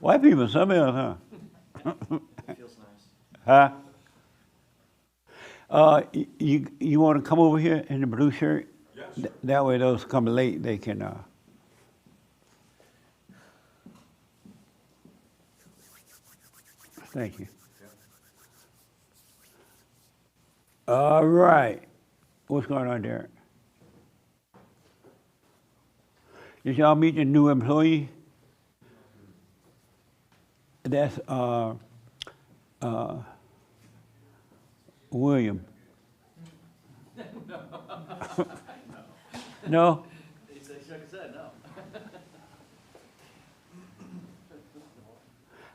White people, some else, huh? It feels nice. Huh? You want to come over here in the blue shirt? Yes. That way those come late, they can, thank you. All right. What's going on, Derrick? Did y'all meet the new employee? That's William. No? He shook his head, no.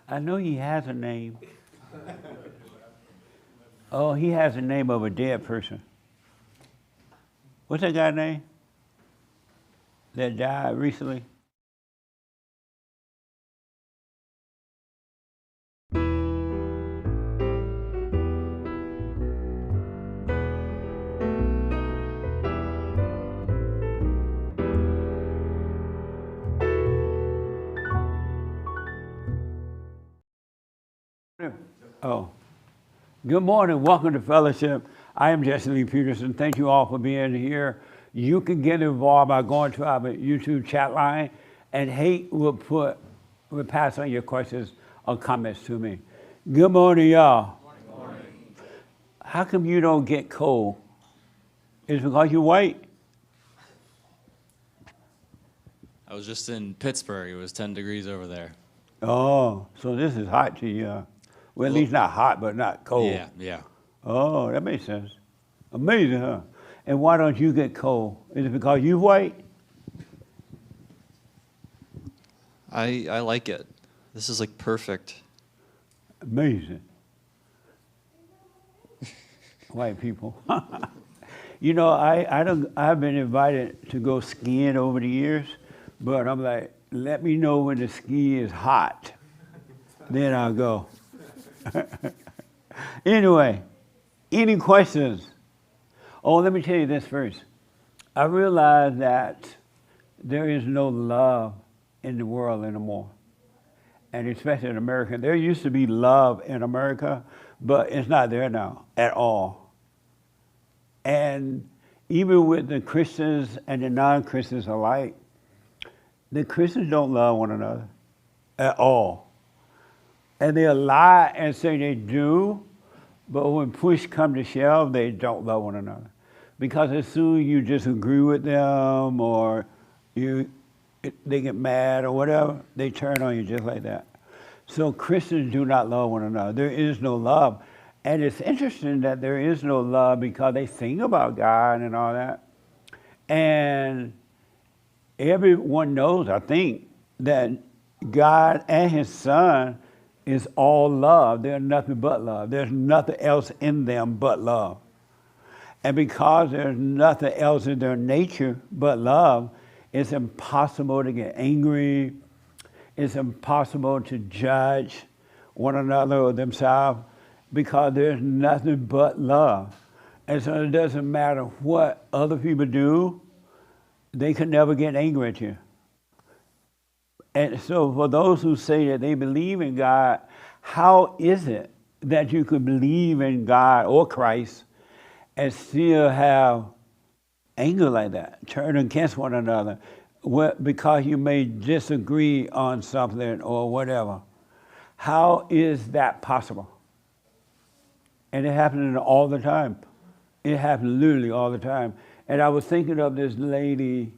I know he has a name. Oh, he has the name of a dead person. What's that guy's name? That died recently? Oh. Good morning. Welcome to Fellowship. I am Jesse Lee Peterson. Thank you all for being here. You can get involved by going to our YouTube chat line, and Hate will pass on your questions or comments to me. Good morning, y'all. Good morning. How come you don't get cold? Is it because you're white? I was just in Pittsburgh. It was 10 degrees over there. Oh, so this is hot to you. Well, at least not hot, but not cold. Yeah. Oh, that makes sense. Amazing, huh? And why don't you get cold? Is it because you white? I like it. This is like perfect. Amazing. White people. You know, I've been invited to go skiing over the years, but I'm like, let me know when the ski is hot. Then I'll go. Anyway, any questions? Oh, let me tell you this first. I realized that there is no love in the world anymore, and especially in America. There used to be love in America, but it's not there now at all. And even with the Christians and the non-Christians alike, the Christians don't love one another at all. And they'll lie and say they do, but when push comes to shove, they don't love one another. Because as soon as you disagree with them or they get mad or whatever, they turn on you just like that. So Christians do not love one another. There is no love. And it's interesting that there is no love because they sing about God and all that. And everyone knows, I think, that God and His Son is all love. They're nothing but love. There's nothing else in them but love. And because there's nothing else in their nature but love, it's impossible to get angry. It's impossible to judge one another or themselves because there's nothing but love. And so it doesn't matter what other people do, they can never get angry at you. And so for those who say that they believe in God, how is it that you could believe in God or Christ and still have anger like that, turn against one another, because you may disagree on something or whatever? How is that possible? And it happens all the time. It happens literally all the time. And I was thinking of this lady,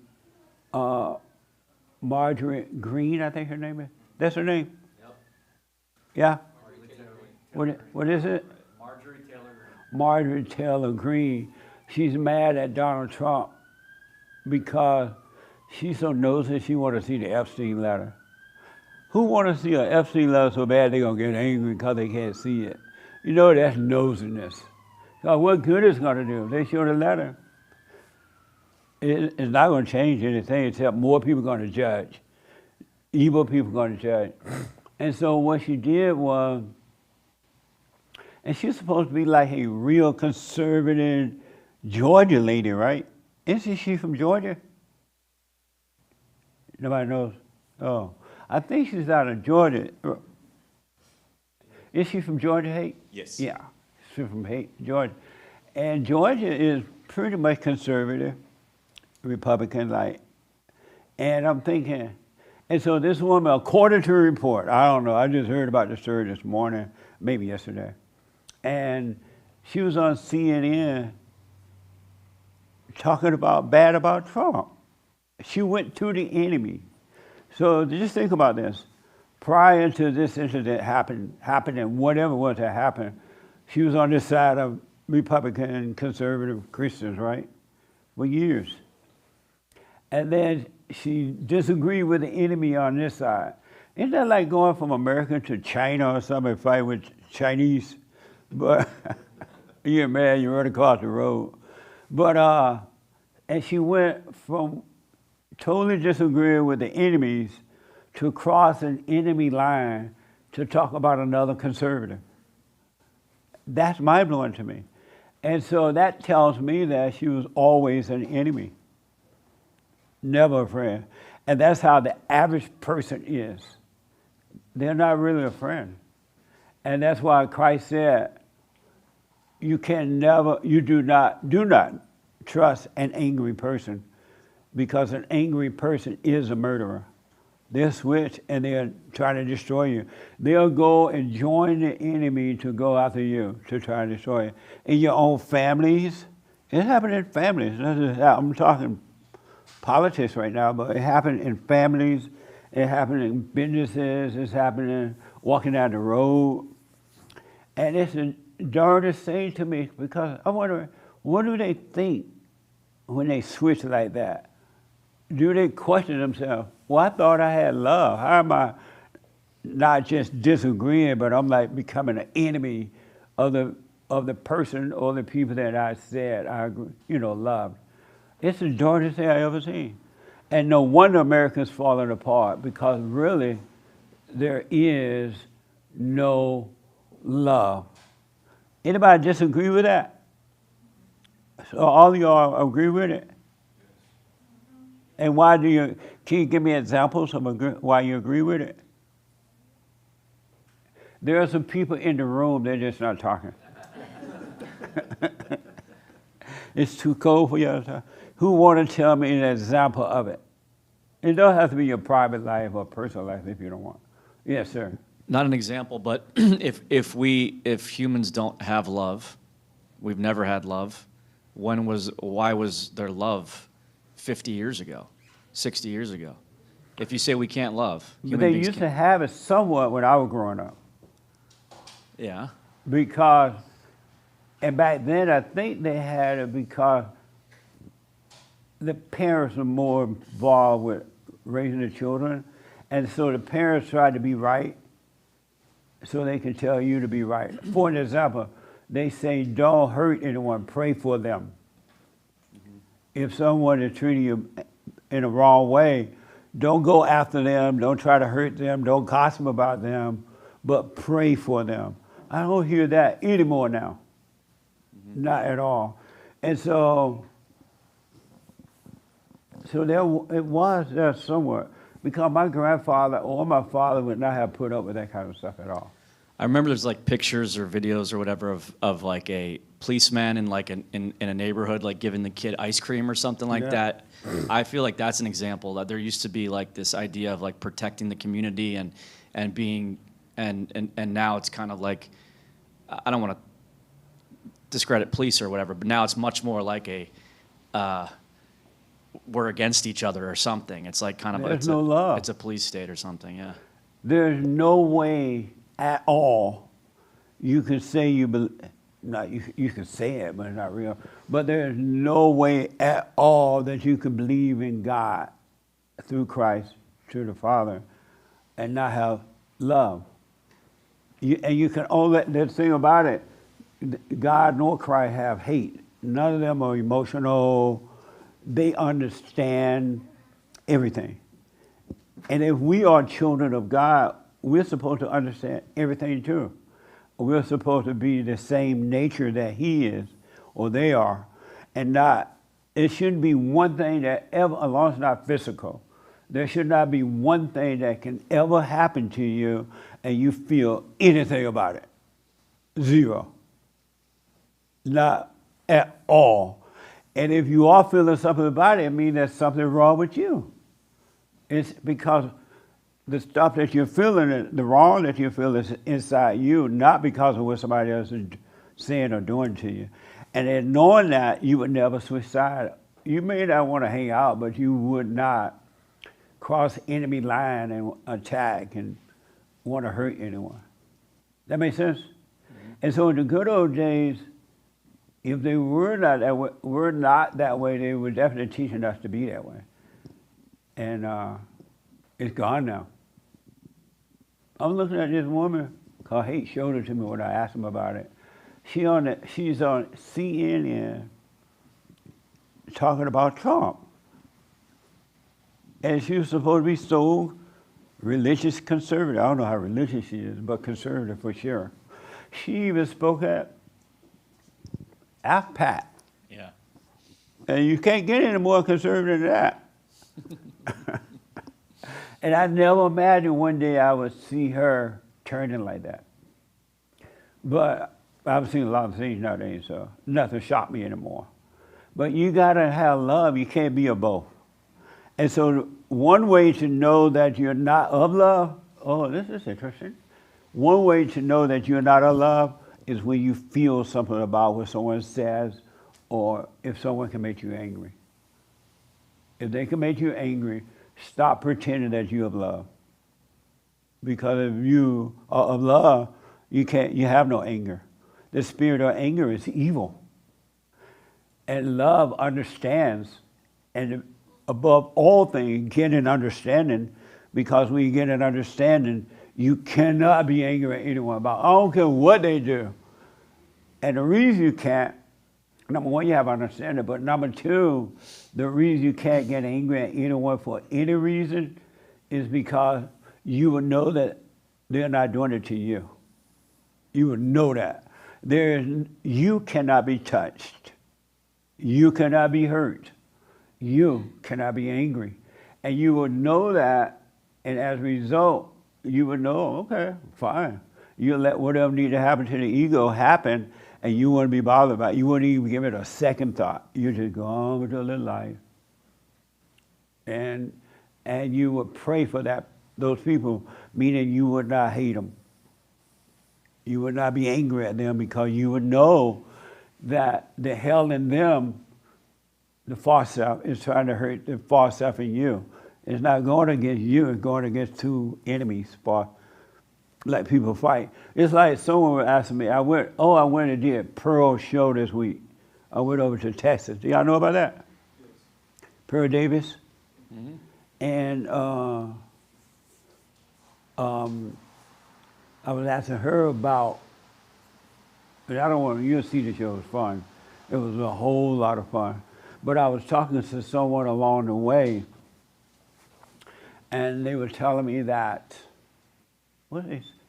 Marjorie Green, I think her name is. That's her name? Yep. Yeah? What is it? Marjorie Taylor Greene. Marjorie Taylor Greene. She's mad at Donald Trump because she's so nosy she wants to see the Epstein letter. Who want to see an Epstein letter so bad they're going to get angry because they can't see it? You know, that's nosiness. So what good is it going to do? They show the letter. It's not going to change anything except more people are going to judge. Evil people are going to judge. And so what she did was, and she's supposed to be like a real conservative Georgia lady, right? Isn't she from Georgia? Nobody knows? Oh. I think she's out of Georgia. Is she from Georgia, Haight? Yes. Yeah, she's from Haight, Georgia. And Georgia is pretty much conservative, Republican like. And I'm thinking, and so this woman, according to a report, I don't know, I just heard about the story this morning, maybe yesterday. And she was on CNN talking bad about Trump. She went to the enemy. So just think about this. Prior to this incident happening, whatever was to happen, she was on this side of Republican, conservative Christians, right? For years. And then she disagreed with the enemy on this side. Isn't that like going from America to China or something, fight with Chinese? But you get mad, you run across the road. But, and she went from totally disagreeing with the enemies to cross an enemy line to talk about another conservative. That's mind-blowing to me. And so that tells me that she was always an enemy, never a friend. And that's how the average person is. They're not really a friend. And that's why Christ said, you do not trust an angry person, because an angry person is a murderer. They'll switch and they'll try to destroy you. They'll go and join the enemy to go after you, to try to destroy you. In your own families, it happened in families. I'm talking politics right now, but it happened in families, it happened in businesses, it's happening walking down the road. And it's the darndest thing to me, because I wonder, what do they think when they switch like that? Do they question themselves? Well, I thought I had love. How am I not just disagreeing, but I'm like becoming an enemy of the person or the people that I said I loved? It's the darndest thing I ever seen. And no wonder America's falling apart, because really there is no love. Anybody disagree with that? So all of y'all agree with it? And why can you give me examples of why you agree with it? There are some people in the room, they're just not talking. It's too cold for you to talk. Who want to tell me an example of it? It don't have to be your private life or personal life if you don't want. Yes, sir. Not an example, but if humans don't have love, we've never had love. Why was there love 50 years ago, 60 years ago? If you say we can't love, but they used to have it somewhat when I was growing up. Yeah. Because, and back then I think they had it because the parents were more involved with raising the children, and so the parents tried to be right so they can tell you to be right. For an example, they say don't hurt anyone, pray for them. Mm-hmm. If someone is treating you in a wrong way, don't go after them, don't try to hurt them, don't gossip about them, but pray for them. I don't hear that anymore now. Mm-hmm. Not at all. And so it was there somewhere, because my grandfather or my father would not have put up with that kind of stuff at all. I remember there's like pictures or videos or whatever of like a policeman in like in a neighborhood, like giving the kid ice cream or something like that. I feel like that's an example that there used to be like this idea of like protecting the community and being and now it's kind of like, I don't want to discredit police or whatever, but now it's much more like we're against each other or something. It's like kind of There's no love. It's a police state or something, yeah. There's no way at all you can say you can say it, but it's not real. But there's no way at all that you can believe in God through Christ to the Father and not have love. And you can only, the thing about it, God nor Christ have hate. None of them are emotional. They understand everything. And if we are children of God, we're supposed to understand everything too. We're supposed to be the same nature that He is, or they are, and not, it shouldn't be one thing that ever, as long as it's not physical, There should not be one thing that can ever happen to you and you feel anything about it. Zero. Not at all. And if you are feeling something about it, it means there's something wrong with you. It's because the stuff that you're feeling, the wrong that you feel is inside you, not because of what somebody else is saying or doing to you. And then knowing that, you would never switch sides. You may not want to hang out, but you would not cross enemy line and attack and want to hurt anyone. That makes sense? Mm-hmm. And so in the good old days, if they were not that way, they were definitely teaching us to be that way. And it's gone now. I'm looking at this woman called Hate showed it to me when I asked him about it. She's on CNN talking about Trump. And she was supposed to be so religious conservative. I don't know how religious she is, but conservative for sure. She even spoke at AFPAC. Yeah. And you can't get any more conservative than that. And I never imagined one day I would see her turning like that. But I've seen a lot of things nowadays, so nothing shocked me anymore. But you gotta have love. You can't be a both. And so one way to know that you're not of love, oh, this is interesting. One way to know that you're not of love is when you feel something about what someone says or if someone can make you angry. If they can make you angry, stop pretending that you're of love. Because if you are of love, you have no anger. The spirit of anger is evil. And love understands, and above all things, get an understanding, because when you get an understanding, you cannot be angry at anyone about, I don't care what they do. And the reason you can't, number one, you have understanding, but number two, the reason you can't get angry at anyone for any reason is because you will know that they're not doing it to you. You will know that. You cannot be touched. You cannot be hurt. You cannot be angry. And you will know that, and as a result, you will know, okay, fine. You'll let whatever need to happen to the ego happen, and you wouldn't be bothered by it. You wouldn't even give it a second thought. You just go on with your little life. And you would pray for those people, meaning you would not hate them. You would not be angry at them because you would know that the hell in them, the false self, is trying to hurt the false self in you. It's not going against you, it's going against two enemies, like people fight. It's like someone was asking me, I went and did Pearl's show this week. I went over to Texas. Do y'all know about that? Yes. Pearl Davis. Mm-hmm. And I was asking her about, but I don't want you'll see the show, it was fun. It was a whole lot of fun. But I was talking to someone along the way, and they were telling me that,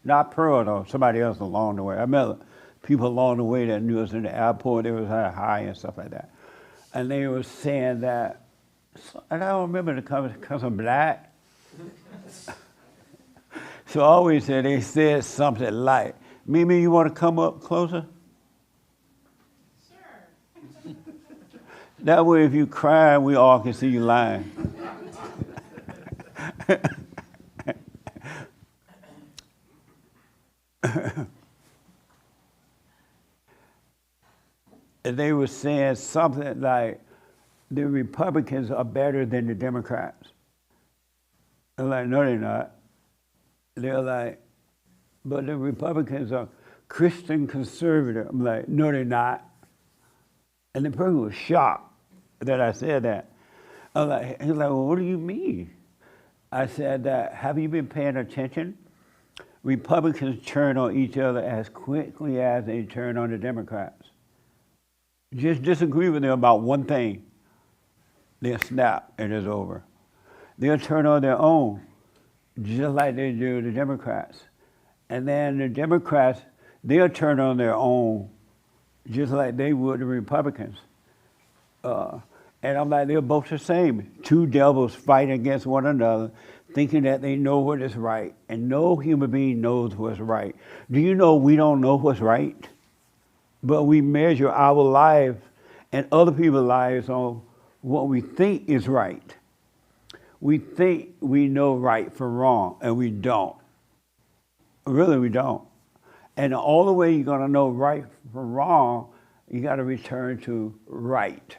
not Pearl though, somebody else along the way. I met people along the way that knew us in the airport, they was high and stuff like that. And they were saying that, and I don't remember because I'm black. So I always said, they said something like, Mimi, you want to come up closer? Sure. That way if you cry, we all can see you lying. And they were saying something like, the Republicans are better than the Democrats. I'm like, no, they're not. They're like, but the Republicans are Christian conservative. I'm like, no, they're not. And the person was shocked that I said that. I'm like, he's like, well, what do you mean? I said that, have you been paying attention? Republicans turn on each other as quickly as they turn on the Democrats. Just disagree with them about one thing. They'll snap and it's over. They'll turn on their own, just like they do the Democrats. And then the Democrats, they'll turn on their own, just like they would the Republicans. And I'm like, they're both the same. Two devils fighting against one another, thinking that they know what is right. And no human being knows what's right. Do you know we don't know what's right? But we measure our lives and other people's lives on what we think is right. We think we know right from wrong, and we don't. Really, we don't. And the only way you're going to know right from wrong, you got to return to right.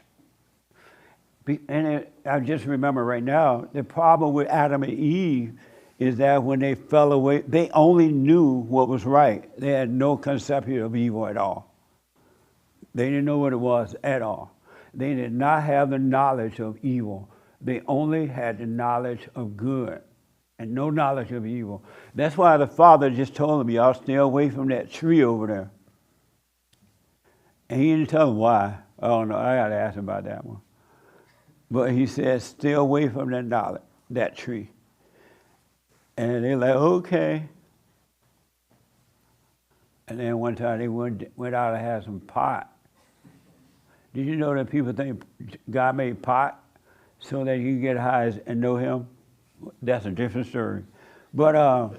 I just remember right now, the problem with Adam and Eve is that when they fell away, they only knew what was right. They had no conception of evil at all. They didn't know what it was at all. They did not have the knowledge of evil. They only had the knowledge of good and no knowledge of evil. That's why the Father just told them, y'all stay away from that tree over there. And he didn't tell them why. I don't know. I got to ask him about that one. But he said, stay away from that knowledge, that tree. And they're like, okay. And then one time they went out and had some pot. Did you know that people think God made pot so that you can get high and know him? That's a different story. But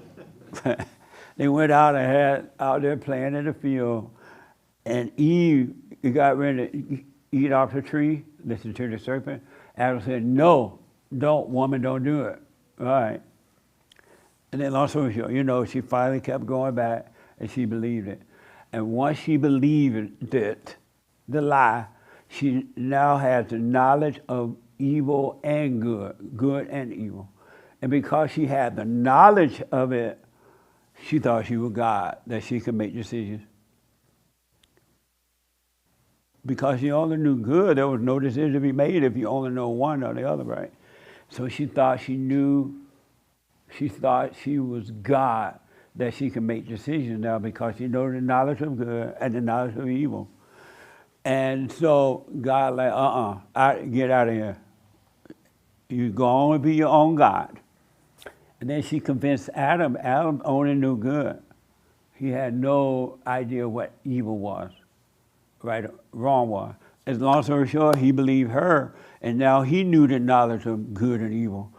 they went out and had out there playing in the field, and Eve got ready to eat off the tree, listen to the serpent. Adam said, no, don't, woman, don't do it. All right. And then long story short, you know, she finally kept going back, and she believed it. And once she believed it, the lie, she now has the knowledge of evil and good and evil. And because she had the knowledge of it, she thought she was God, that she could make decisions. Because she only knew good, there was no decision to be made if you only know one or the other, right? So she thought she thought she was God, that she could make decisions now because she knew the knowledge of good and the knowledge of evil. And so God like, get out of here. You go on and be your own God. And then she convinced Adam. Adam only knew good. He had no idea what evil was, right or wrong was. As long story short, he believed her, and now he knew the knowledge of good and evil.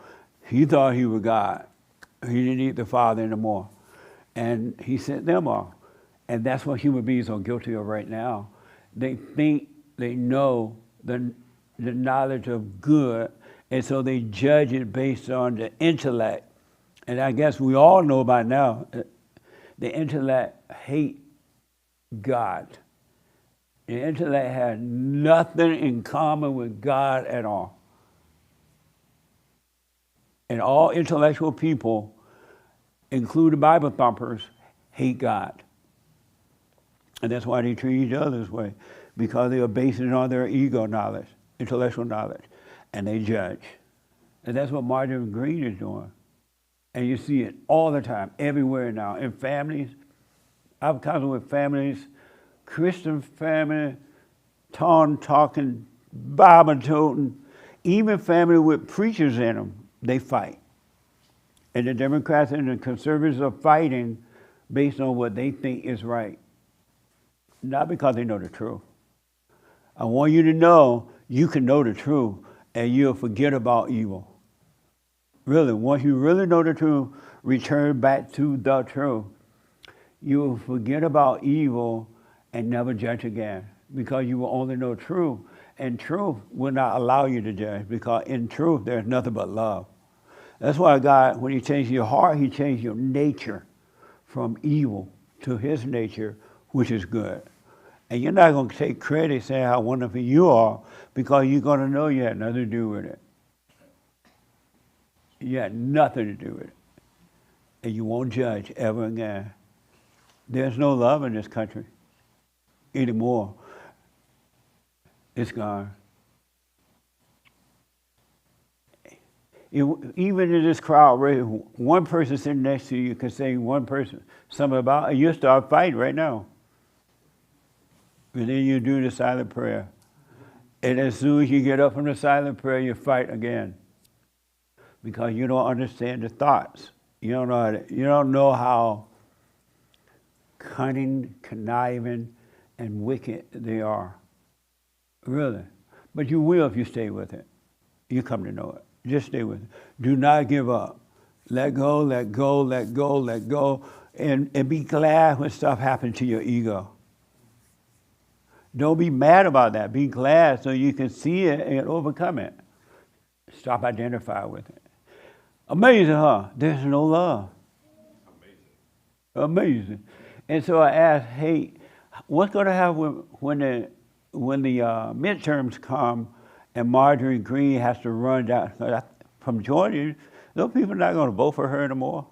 He thought he was God. He didn't need the Father anymore. And he sent them off. And that's what human beings are guilty of right now. They think they know the knowledge of good, and so they judge it based on the intellect. And I guess we all know by now, the intellect hate God. The intellect has nothing in common with God at all. And all intellectual people, including Bible thumpers, hate God. And that's why they treat each other this way, because they are basing it on their ego knowledge, intellectual knowledge, and they judge. And that's what Martin Green is doing. And you see it all the time, everywhere now, in families. I've counseled with families, Christian family, talking, Bible toting, even family with preachers in them, they fight. And the Democrats and the conservatives are fighting based on what they think is right. Not because they know the truth. I want you to know you can know the truth and you'll forget about evil. Really, once you really know the truth, return back to the truth. You will forget about evil and never judge again, because you will only know truth. And truth will not allow you to judge, because in truth there's nothing but love. That's why God, when he changed your heart, he changed your nature from evil to his nature, which is good. And you're not going to take credit saying how wonderful you are, because you're going to know you had nothing to do with it. You had nothing to do with it. And you won't judge ever again. There's no love in this country anymore. It's gone. Even in this crowd, one person sitting next to you can say one person something about it, you'll start fighting right now. And then you do the silent prayer. And as soon as you get up from the silent prayer, you fight again. Because you don't understand the thoughts. You don't know how cunning, conniving, and wicked they are. Really. But you will if you stay with it. You come to know it. Just stay with it. Do not give up. Let go, let go, let go, let go. And be glad when stuff happens to your ego. Don't be mad about that. Be glad so you can see it and overcome it. Stop identifying with it. Amazing, huh? There's no love. Amazing. And so I asked, hey, what's going to happen when the midterms come and Marjorie Greene has to run down from Georgia? Those people are not going to vote for her anymore.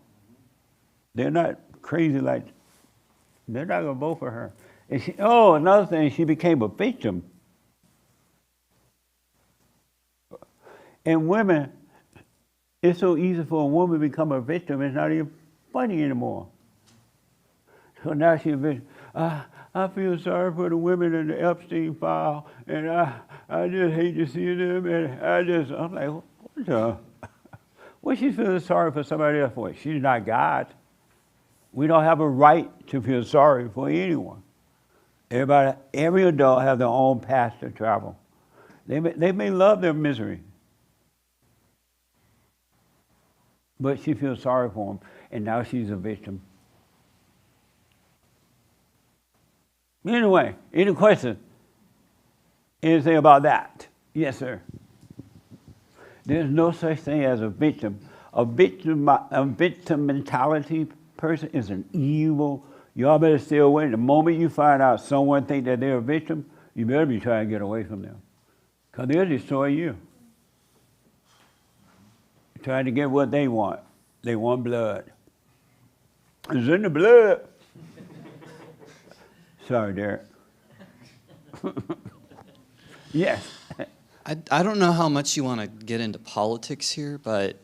They're not crazy like, they're not going to vote for her. And another thing, she became a victim. And women, it's so easy for a woman to become a victim, it's not even funny anymore. So now she's a victim. I feel sorry for the women in the Epstein file, and I just hate to see them, and I'm like, what the? What she feeling sorry for somebody else for? She's not God. We don't have a right to feel sorry for anyone. Every adult has their own path to travel. They may love their misery, but she feels sorry for them, and now she's a victim. Anyway, any questions? Anything about that? Yes, sir. There's no such thing as a victim. A victim mentality person is an evil. Y'all better stay away. The moment you find out someone think that they're a victim, you better be trying to get away from them, because they'll destroy you. Trying to get what they want. They want blood. It's in the blood. Sorry, Derrick. Yes. I don't know how much you want to get into politics here, but...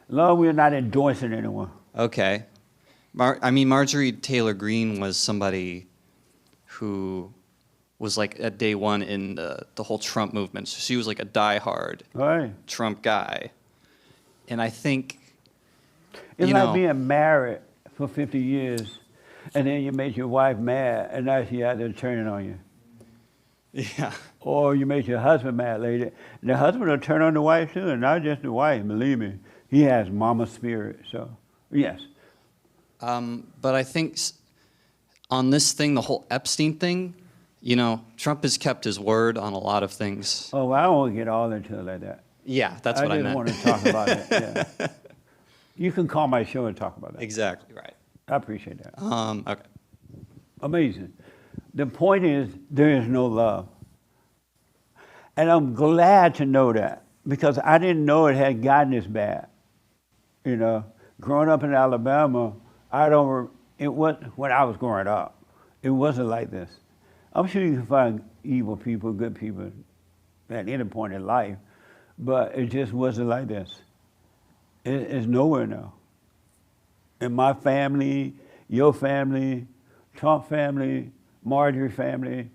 No, we're not endorsing anyone. Okay. Marjorie Taylor Greene was somebody who was like at day one in the whole Trump movement. So she was like a diehard Trump guy. And I think, it's like being married for 50 years, and then you make your wife mad, and now she out there turning on you. Yeah. Or you make your husband mad later. The husband will turn on the wife too, and not just the wife, believe me. He has mama spirit, so yes. But I think on this thing, the whole Epstein thing, Trump has kept his word on a lot of things. Oh, well, I won't get all into it like that. Yeah, that's what I meant. I just want to talk about it, yeah. You can call my show and talk about that. Exactly, right. I appreciate that. Okay. Amazing. The point is, there is no love. And I'm glad to know that, because I didn't know it had gotten this bad. Growing up in Alabama, it was when I was growing up, it wasn't like this. I'm sure you can find evil people, good people at any point in life, but it just wasn't like this. It's nowhere now. In my family, your family, Trump family, Marjorie family,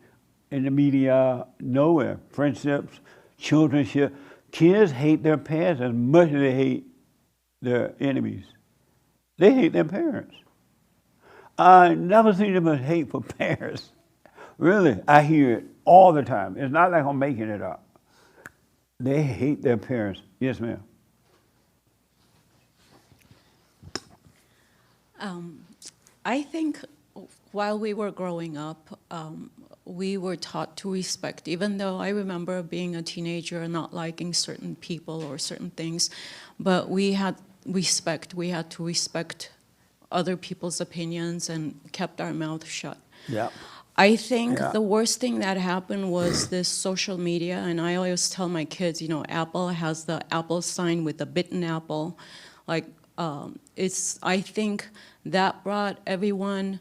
in the media, nowhere. Friendships, childrenship. Kids hate their parents as much as they hate their enemies. They hate their parents. I never seen them as hateful parents. Really, I hear it all the time. It's not like I'm making it up. They hate their parents. Yes, ma'am. I think while we were growing up, we were taught to respect, even though I remember being a teenager and not liking certain people or certain things, but we had respect. We had to respect other people's opinions and kept our mouth shut. Yeah. I think the worst thing that happened was this social media, and I always tell my kids, Apple has the Apple sign with the bitten apple. I think that brought everyone,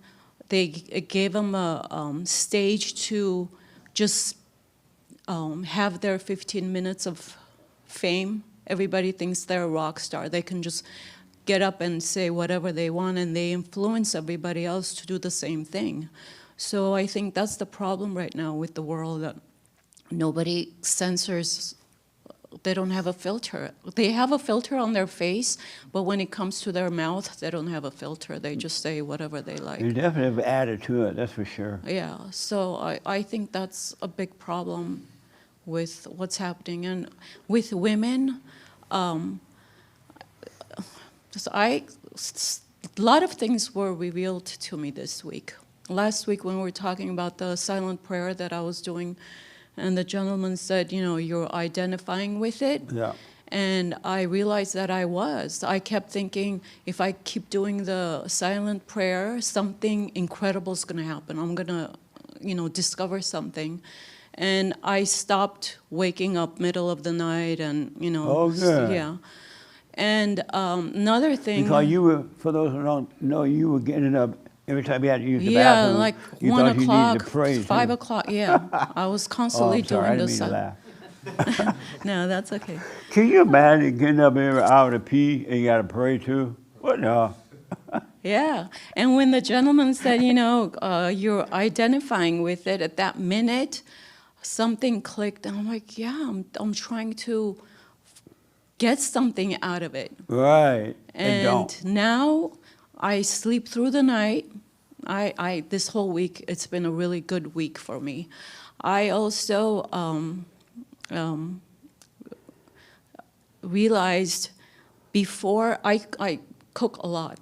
it gave them a stage to just have their 15 minutes of fame. Everybody thinks they're a rock star. They can just get up and say whatever they want, and they influence everybody else to do the same thing. So I think that's the problem right now with the world, that nobody censors. They don't have a filter. They have a filter on their face, but when it comes to their mouth, they don't have a filter. They just say whatever they like. You definitely have added to it, that's for sure. Yeah, so I think that's a big problem with what's happening. And with women, a lot of things were revealed to me this week. Last week when we were talking about the silent prayer that I was doing, and the gentleman said, you're identifying with it. Yeah. And I realized that I was. I kept thinking, if I keep doing the silent prayer, something incredible is going to happen. I'm going to, discover something. And I stopped waking up middle of the night and, Oh, good. yeah. And another thing. Because you were, for those who don't know, you were getting up every time you had to use the yeah, bathroom. like you 1 thought you o'clock, needed to pray, 5 too. o'clock, yeah. I was constantly I'm sorry, I doing didn't this. mean to laugh. No, that's okay. Can you imagine getting up every hour to pee and you got to pray too? What no? Yeah, and when the gentleman said, you're identifying with it, at that minute, something clicked, and I'm like, yeah, I'm trying to get something out of it. Right. And don't. now I sleep through the night. I this whole week, it's been a really good week for me. I also realized before I cook a lot.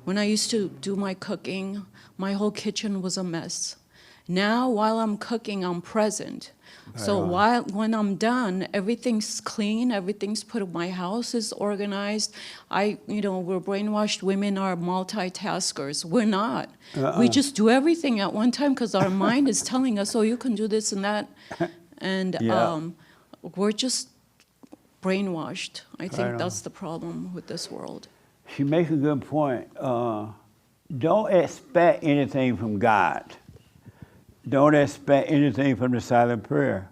When I used to do my cooking, my whole kitchen was a mess. Now, while I'm cooking, I'm present. So when I'm done, everything's clean, everything's put, my house is organized. We're brainwashed, women are multitaskers. We're not. We just do everything at one time because our mind is telling us, oh, you can do this and that. And we're just brainwashed. I think that's the problem with this world. She makes a good point. Don't expect anything from God. Don't expect anything from the silent prayer.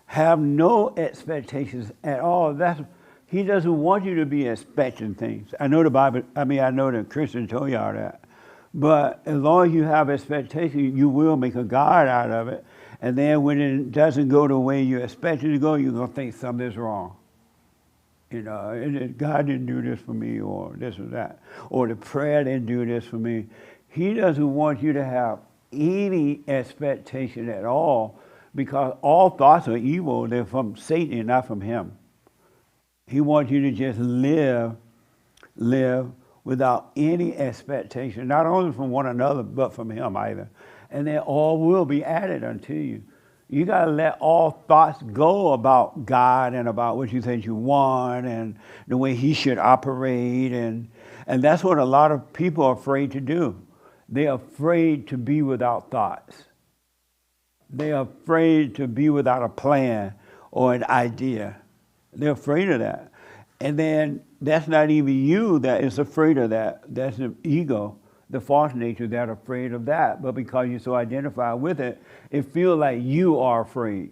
Have no expectations at all. He doesn't want you to be expecting things. I know the Bible, I know the Christian told you all that. But as long as you have expectations, you will make a God out of it. And then when it doesn't go the way you expect it to go, you're going to think something's wrong. God didn't do this for me, or this or that. Or the prayer didn't do this for me. He doesn't want you to have any expectation at all, because all thoughts are evil. They're from Satan, not from him. He wants you to just live without any expectation, not only from one another, but from him either. And then all will be added unto you. You got to let all thoughts go about God and about what you think you want and the way he should operate. And that's what a lot of people are afraid to do. They're afraid to be without thoughts. They're afraid to be without a plan or an idea. They're afraid of that. And then that's not even you that is afraid of that. That's the ego, the false nature that's afraid of that. But because you're so identified with it, it feels like you are afraid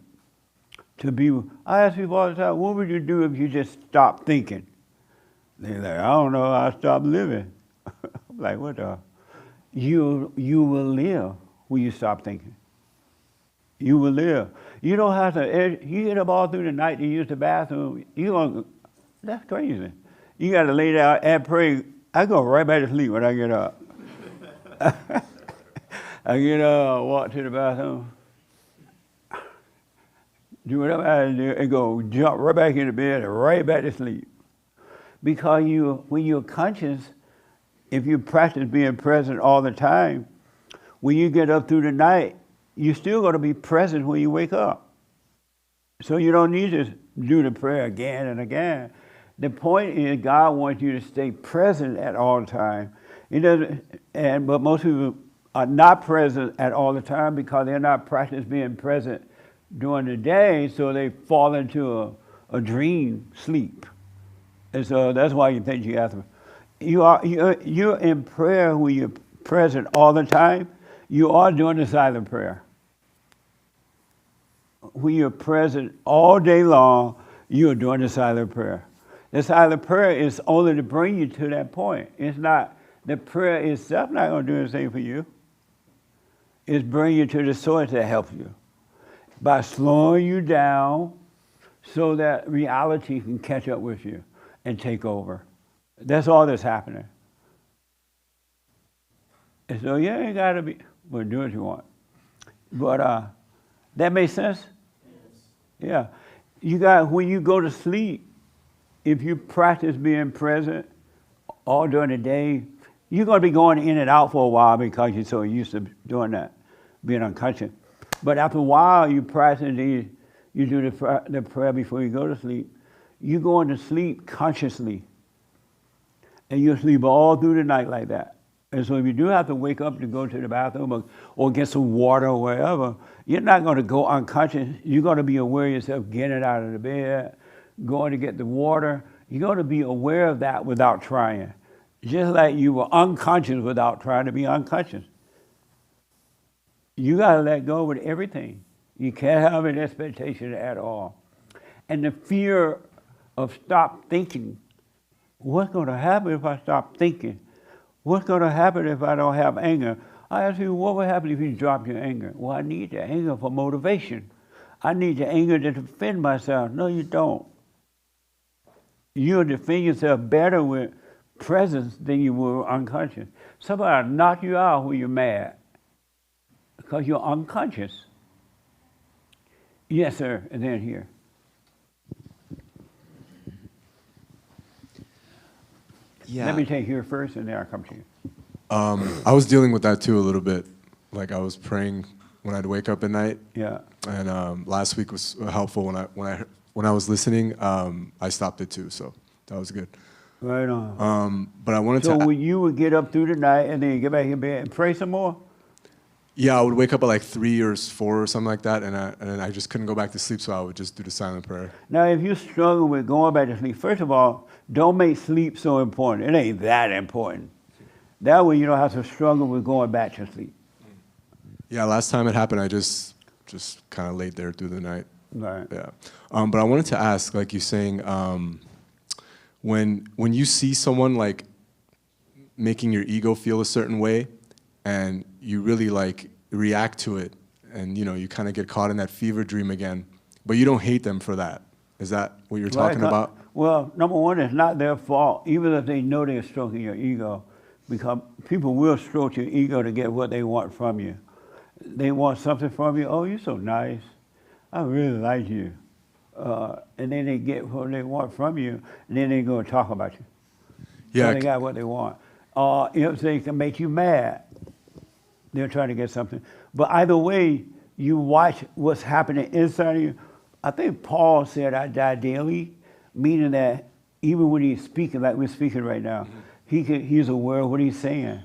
to be. I ask people all the time, what would you do if you just stopped thinking? They're like, I don't know, I stopped living. I'm like, what the? You will live when you stop thinking. You will live. You don't have to, you get up all through the night to use the bathroom, that's crazy. You got to lay down and pray. I go right back to sleep when I get up. I get up, walk to the bathroom, do whatever I do, and go jump right back into bed and right back to sleep. Because when you're conscious, if you practice being present all the time, when you get up through the night, you're still going to be present when you wake up. So you don't need to do the prayer again and again. The point is God wants you to stay present at all time. But most people are not present at all the time because they're not practicing being present during the day, so they fall into a dream sleep. And so that's why you think you have to. You're in prayer when you're present all the time. You are doing the silent prayer. When you're present all day long, you're doing the silent prayer. The silent prayer is only to bring you to that point. It's not, the prayer itself not going to do anything for you. It's bring you to the source that helps you by slowing you down so that reality can catch up with you and take over. That's all that's happening. And so you ain't got to be, well, do what you want. But that makes sense? Yeah. You got, when you go to sleep, if you practice being present all during the day, you're going to be going in and out for a while because you're so used to doing that, being unconscious. But after a while, you practice these, you do the prayer before you go to sleep. You go into sleep consciously, and you'll sleep all through the night like that. And so if you do have to wake up to go to the bathroom or get some water or wherever, you're not going to go unconscious. You're going to be aware of yourself getting out of the bed, going to get the water. You're going to be aware of that without trying. Just like you were unconscious without trying to be unconscious. You got to let go with everything. You can't have an expectation at all. And the fear of stop thinking. What's going to happen if I stop thinking? What's going to happen if I don't have anger? I ask you, what would happen if you drop your anger? Well, I need the anger for motivation. I need the anger to defend myself. No, you don't. You'll defend yourself better with presence than you will unconscious. Somebody will knock you out when you're mad because you're unconscious. Yes, sir, and then here. Yeah. Let me take here first, and then I'll come to you. I was dealing with that too a little bit. Like I was praying when I'd wake up at night. Yeah. And last week was helpful when I was listening. I stopped it too, so that was good. Right on. But I wanted So to. you would get up through the night and then you get back in bed and pray some more? Yeah, I would wake up at like 3 or 4 or something like that, and then I just couldn't go back to sleep, so I would just do the silent prayer. Now, if you struggle with going back to sleep, first of all, don't make sleep so important. It ain't that important. That way you don't have to struggle with going back to sleep. Yeah, last time it happened, I just kind of laid there through the night. Right. Yeah. But I wanted to ask, like you're saying, when you see someone like making your ego feel a certain way, and you really like react to it, and you kind of get caught in that fever dream again, but you don't hate them for that. Is that what you're talking about? Well, number one, it's not their fault, even if they know they're stroking your ego, because people will stroke your ego to get what they want from you. They want something from you. Oh, you're so nice. I really like you. And then they get what they want from you, and then they go and talk about you. Yeah. So they got what they want. If they can make you mad, they're trying to get something. But either way, you watch what's happening inside of you. I think Paul said, I die daily, meaning that even when he's speaking, like we're speaking right now, he's aware of what he's saying.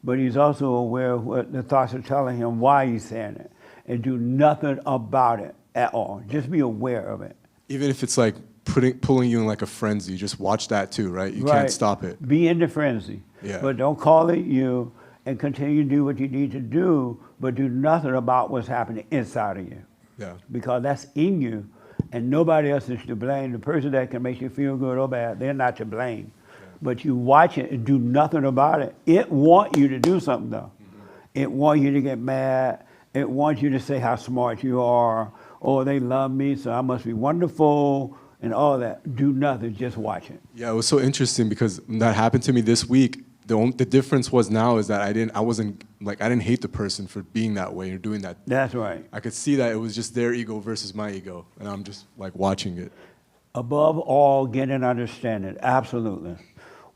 But he's also aware of what the thoughts are telling him, why he's saying it, and do nothing about it at all. Just be aware of it. Even if it's like pulling you in like a frenzy, just watch that too, right? You can't stop it. Be in the frenzy. Yeah. But don't call it you, and continue to do what you need to do, but do nothing about what's happening inside of you. Yeah. Because that's in you, and nobody else is to blame. The person that can make you feel good or bad, they're not to blame. Yeah. But you watch it and do nothing about it. It wants you to do something, though. Mm-hmm. It wants you to get mad. It wants you to say how smart you are. Oh, they love me, so I must be wonderful, and all that. Do nothing, just watch it. Yeah, it was so interesting because that happened to me this week. The difference was now is that I didn't hate the person for being that way or doing that. That's right. I could see that it was just their ego versus my ego, and I'm just like watching it. Above all, get an understanding. Absolutely.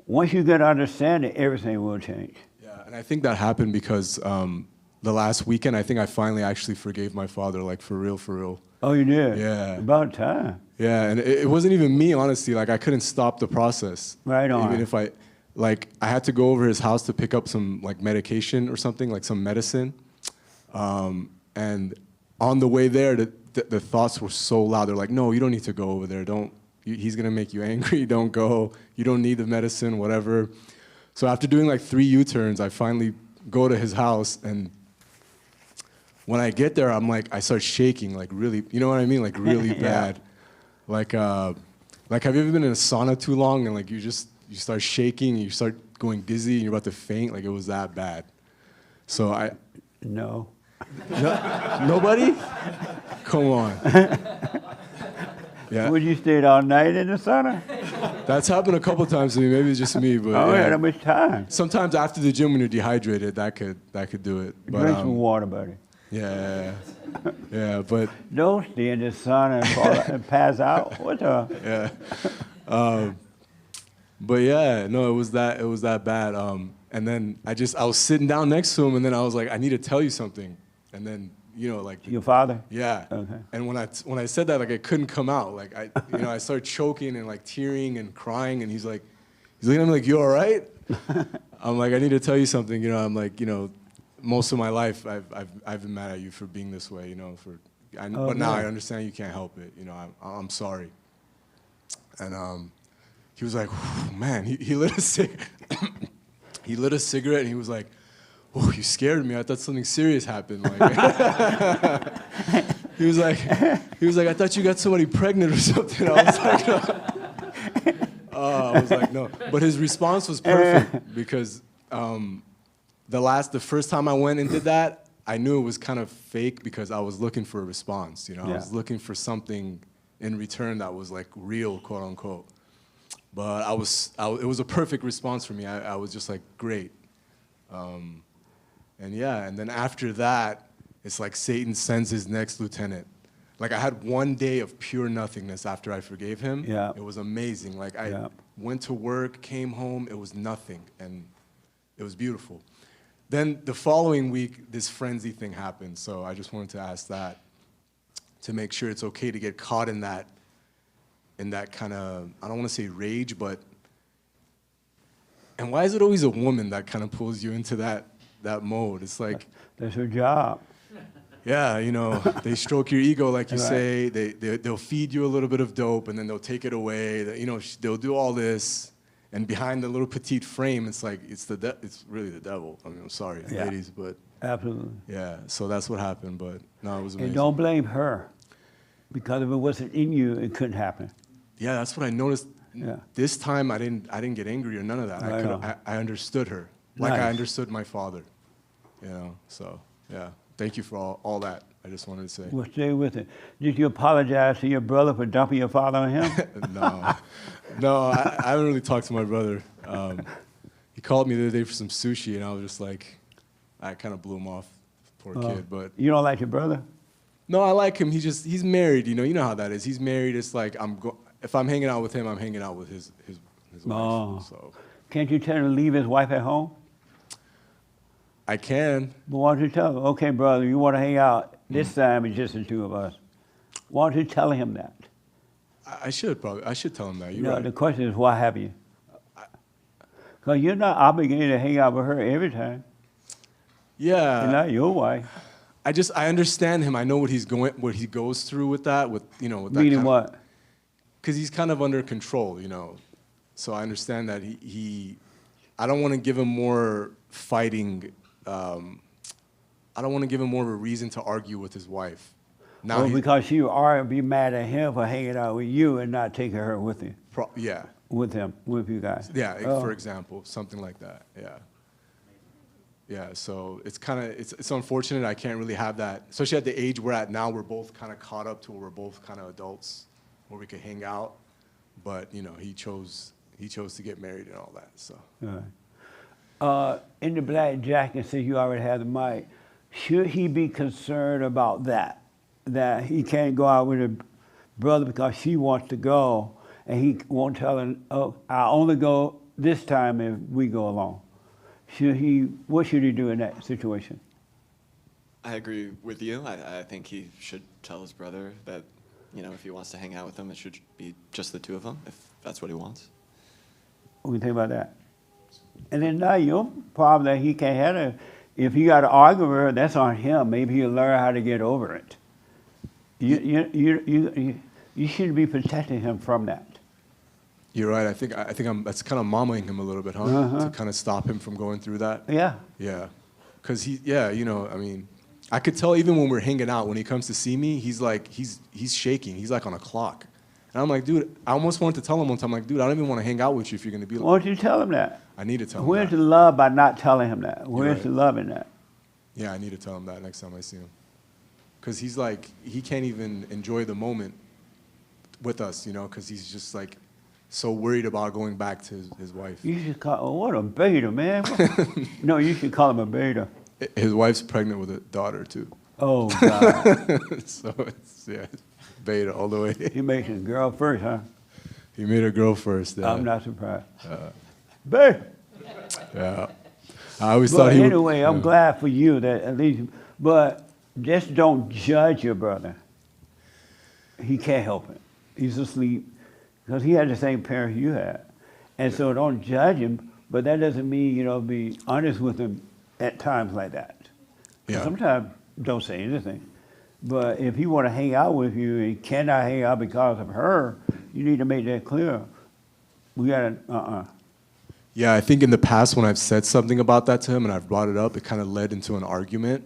Once you get understanding, everything will change. Yeah, and I think that happened because the last weekend, I think I finally actually forgave my father, like for real, for real. Oh, you did? Yeah. About time. Yeah, and it wasn't even me, honestly. Like I couldn't stop the process. Right on. Even if I had to go over his house to pick up some like medication or something, like some medicine. And on the way there, the thoughts were so loud. They're like, no, you don't need to go over there. He's gonna make you angry. Don't go. You don't need the medicine, whatever. So after doing like 3 U-turns, I finally go to his house, and when I get there, I start shaking, like really, you know what I mean? Like really Yeah. bad. Like have you ever been in a sauna too long and like you start shaking, you start going dizzy, and you're about to faint? Like it was that bad. So No. nobody? Come on. Yeah. Would you stay all night in the sauna? That's happened a couple times to me. Maybe it's just me, but Oh, yeah, yeah. that much time. Sometimes after the gym when you're dehydrated, that could do it. But Drink some water, buddy. Yeah, yeah, but Don't stay in the sun and, fall, and pass out. What the? yeah. But yeah, no, it was that bad. And then I was sitting down next to him, and then I was like, I need to tell you something. And then, like Your father? yeah. Okay. And when I said that, like it couldn't come out. Like I started choking and like tearing and crying, and he's looking at me like, you all right? I'm like, I need to tell you something. I'm like, most of my life I've been mad at you for being this way. But now I understand you can't help it. I'm sorry. And he was like, man, he lit a he lit a cigarette, and he was like, oh, you scared me. I thought something serious happened. Like, he was like, I thought you got somebody pregnant or something. I was like, no. I was like, no. But his response was perfect because the first time I went and did that, I knew it was kind of fake because I was looking for a response. I was looking for something in return that was like real, quote unquote. But it was a perfect response for me. I was just like, great. And then after that, it's like Satan sends his next lieutenant. Like I had one day of pure nothingness after I forgave him. Yeah. It was amazing. Like I went to work, came home, it was nothing. And it was beautiful. Then the following week, this frenzy thing happened. So I just wanted to ask that to make sure it's okay to get caught in that kind of, I don't want to say rage, but, and why is it always a woman that kind of pulls you into that mode? It's like, that's her job. yeah, they stroke your ego, like you say, they'll feed you a little bit of dope, and then they'll take it away, they'll do all this, and behind the little petite frame, it's like, it's really the devil. I mean, I'm sorry, ladies, but. Absolutely. Yeah, so that's what happened, but no, it was amazing. And don't blame her, because if it wasn't in you, it couldn't happen. Yeah, that's what I noticed. Yeah. This time, I didn't get angry or none of that. I understood her, like I understood my father. So yeah. Thank you for all that. I just wanted to say. Well, stay with it. Did you apologize to your brother for dumping your father on him? No, I haven't really talked to my brother. He called me the other day for some sushi, and I was just like, I kind of blew him off, poor kid. But you don't like your brother? no, I like him. He's married. You know how that is. He's married. It's like if I'm hanging out with him, I'm hanging out with his wife. So Can't you tell him to leave his wife at home? I can. But why don't you tell him, okay, brother, you want to hang out? This time it's just the two of us. Why don't you tell him that? I should tell him that. You're right. The question is, why have you? Because you're not obligated to hang out with her every time. Yeah. You're not your wife. I understand him. I know what he goes through with that. With that. Meaning what? Because he's kind of under control, So I understand that I don't want to give him more fighting. I don't want to give him more of a reason to argue with his wife. Now because you are be mad at him for hanging out with you and not taking her with you. Yeah. With him, with you guys. Yeah, for example, something like that. Yeah. Yeah, so it's unfortunate I can't really have that, especially at the age we're at now. We're both kind of caught up to where we're both kind of adults, where we could hang out. But he chose to get married and all that. So. In the black jacket, since you already have the mic, should he be concerned about that? That he can't go out with a brother because she wants to go, and he won't tell her, oh, I'll only go this time if we go along. What should he do in that situation? I agree with you. I think he should tell his brother that, if he wants to hang out with him, it should be just the two of them, if that's what he wants. What do you think about that? And then now your problem that he can't have it. If he got to argue with her, that's on him. Maybe he'll learn how to get over it. You should be protecting him from that. You're right. I think that's kind of mamaing him a little bit, huh? To kind of stop him from going through that. Yeah. Yeah. Because I could tell even when we're hanging out, when he comes to see me, he's shaking. He's like on a clock. And I'm like, dude, I almost wanted to tell him one time, like, dude, I don't even want to hang out with you if you're going to be like. Why don't you tell him that? I need to tell him Where's that. the love by not telling him that? Where's the love in that? Yeah, I need to tell him that next time I see him. Because he's like, he can't even enjoy the moment with us, because he's just like so worried about going back to his wife. You should call, what a beta, man. No, you should call him a beta. His wife's pregnant with a daughter, too. Oh, God. So it's, yeah, beta all the way. He makes his girl first, huh? He made a girl first. Yeah. I'm not surprised. Babe. Yeah. I always But thought he would. anyway, I'm Yeah. glad for you that at least, but just don't judge your brother. He can't help it. He's asleep because he had the same parents you had. And so don't judge him, but that doesn't mean, be honest with him at times like that. 'Cause Yeah. sometimes don't say anything. But if he want to hang out with you and cannot hang out because of her, you need to make that clear. We got to, Yeah, I think in the past when I've said something about that to him and I've brought it up, it kind of led into an argument.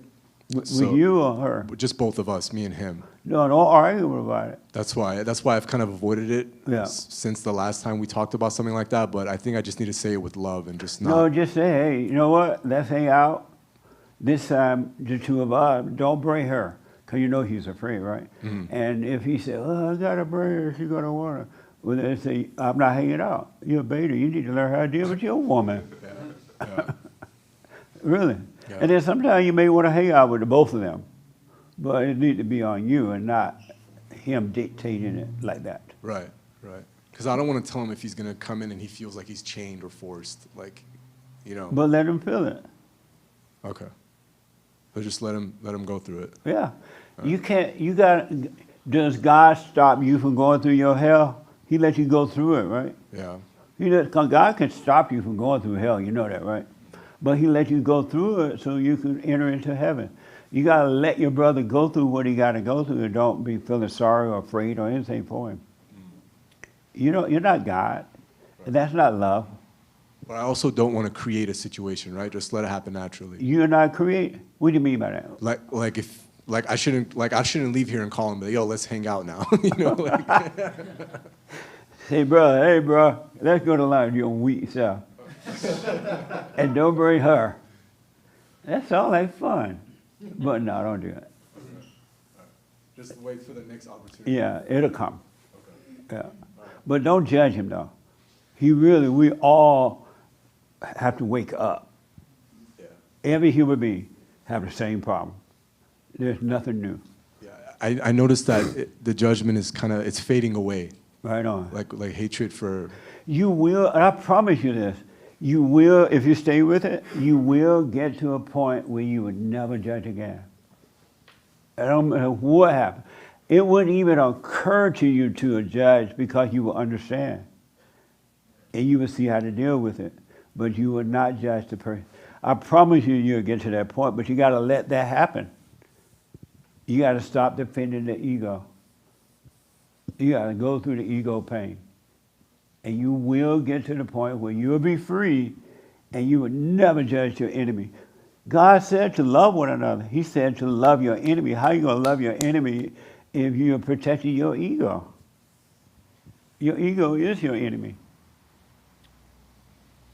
With So- you or her? Just both of us, me and him. No, don't argue about it. That's why I've kind of avoided it Yeah. since the last time we talked about something like that. But I think I just need to say it with love and just No, not. just say, hey, you know what? Let's hang out. This time, the two of us, don't bring her, because you know he's afraid, right? And if he said, oh, I got to bring her, she's going to want her. Well, then say, I'm not hanging out. You're a beta. You need to learn how to deal with your woman. Yeah. Really. Yeah. And then sometimes you may want to hang out with the both of them, but it needs to be on you and not him dictating it like that. Right. Because I don't want to tell him if he's going to come in and he feels like he's chained or forced. Like, But let him feel it. Okay. So just let him go through it. Yeah. Does God stop you from going through your hell? He lets you go through it, right? Yeah. God can stop you from going through hell, you know that, right? But he let you go through it so you can enter into heaven. You got to let your brother go through what he got to go through and don't be feeling sorry or afraid or anything for him. You're not God. And that's not love. But I also don't want to create a situation, right? Just let it happen naturally. You're not creating. What do you mean by that? Like I shouldn't leave here and call him, but yo, let's hang out now. Hey, bro, let's go to lunch, your weak self. And don't bring her. That's all like fun. But no, don't do it. Just wait for the next opportunity. Yeah, it'll come. Yeah. But don't judge him, though. We all have to wake up. Yeah. Every human being have the same problem. There's nothing new. Yeah. I noticed that the judgment is it's fading away. Right on. Like hatred for. You will, and I promise you this, you will, if you stay with it, you will get to a point where you would never judge again. I don't matter what happened. It wouldn't even occur to you to judge because you will understand. And you will see how to deal with it. But you would not judge the person. I promise you'll get to that point, but you got to let that happen. You got to stop defending the ego. You got to go through the ego pain. And you will get to the point where you'll be free and you will never judge your enemy. God said to love one another. He said to love your enemy. How are you going to love your enemy if you're protecting your ego? Your ego is your enemy.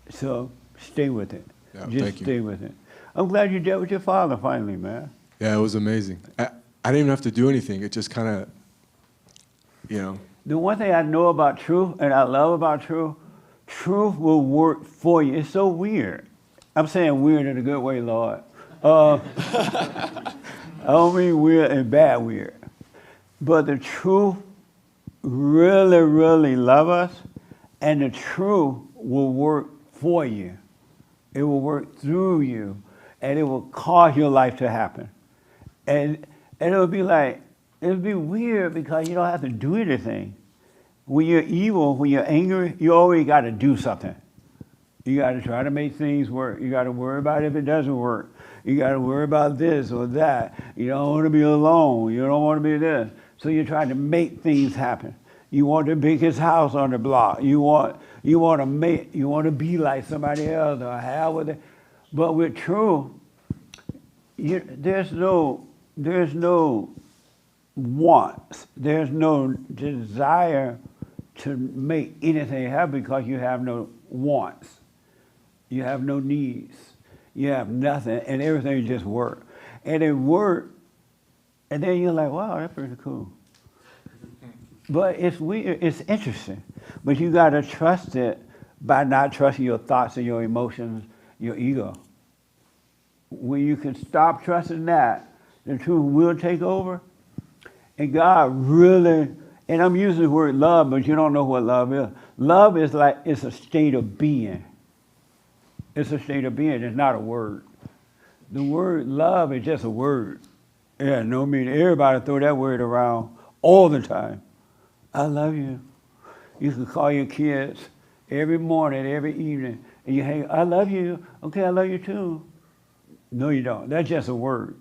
So stay with it. Yeah, Just thank you. stay with it. I'm glad you dealt with your father finally, man. Yeah, it was amazing. I didn't even have to do anything. It just kind of, The one thing I know about truth and I love about truth, truth will work for you. It's so weird. I'm saying weird in a good way, Lord. I don't mean weird and bad weird. But the truth really, really love us, and the truth will work for you. It will work through you, and it will cause your life to happen. And it'll be weird because you don't have to do anything. When you're evil, when you're angry, you always got to do something. You got to try to make things work. You got to worry about if it doesn't work. You got to worry about this or that. You don't want to be alone. You don't want to be this. So you're trying to make things happen. You want the biggest house on the block. You want to be like somebody else or have with it. But with truth, there's no wants. There's no desire to make anything happen because you have no wants. You have no needs. You have nothing, and everything just works. And it works, and then you're like, wow, that's pretty cool. But it's weird. It's interesting. But you got to trust it by not trusting your thoughts and your emotions, your ego. When you can stop trusting that, the truth will take over. And God really, and I'm using the word love, but you don't know what love is. Love is like, it's a state of being. It's a state of being, it's not a word. The word love is just a word. Yeah, no meaning. Everybody throw that word around all the time. I love you. You can call your kids every morning, every evening, and you hang, I love you. Okay, I love you too. No, you don't. That's just a word.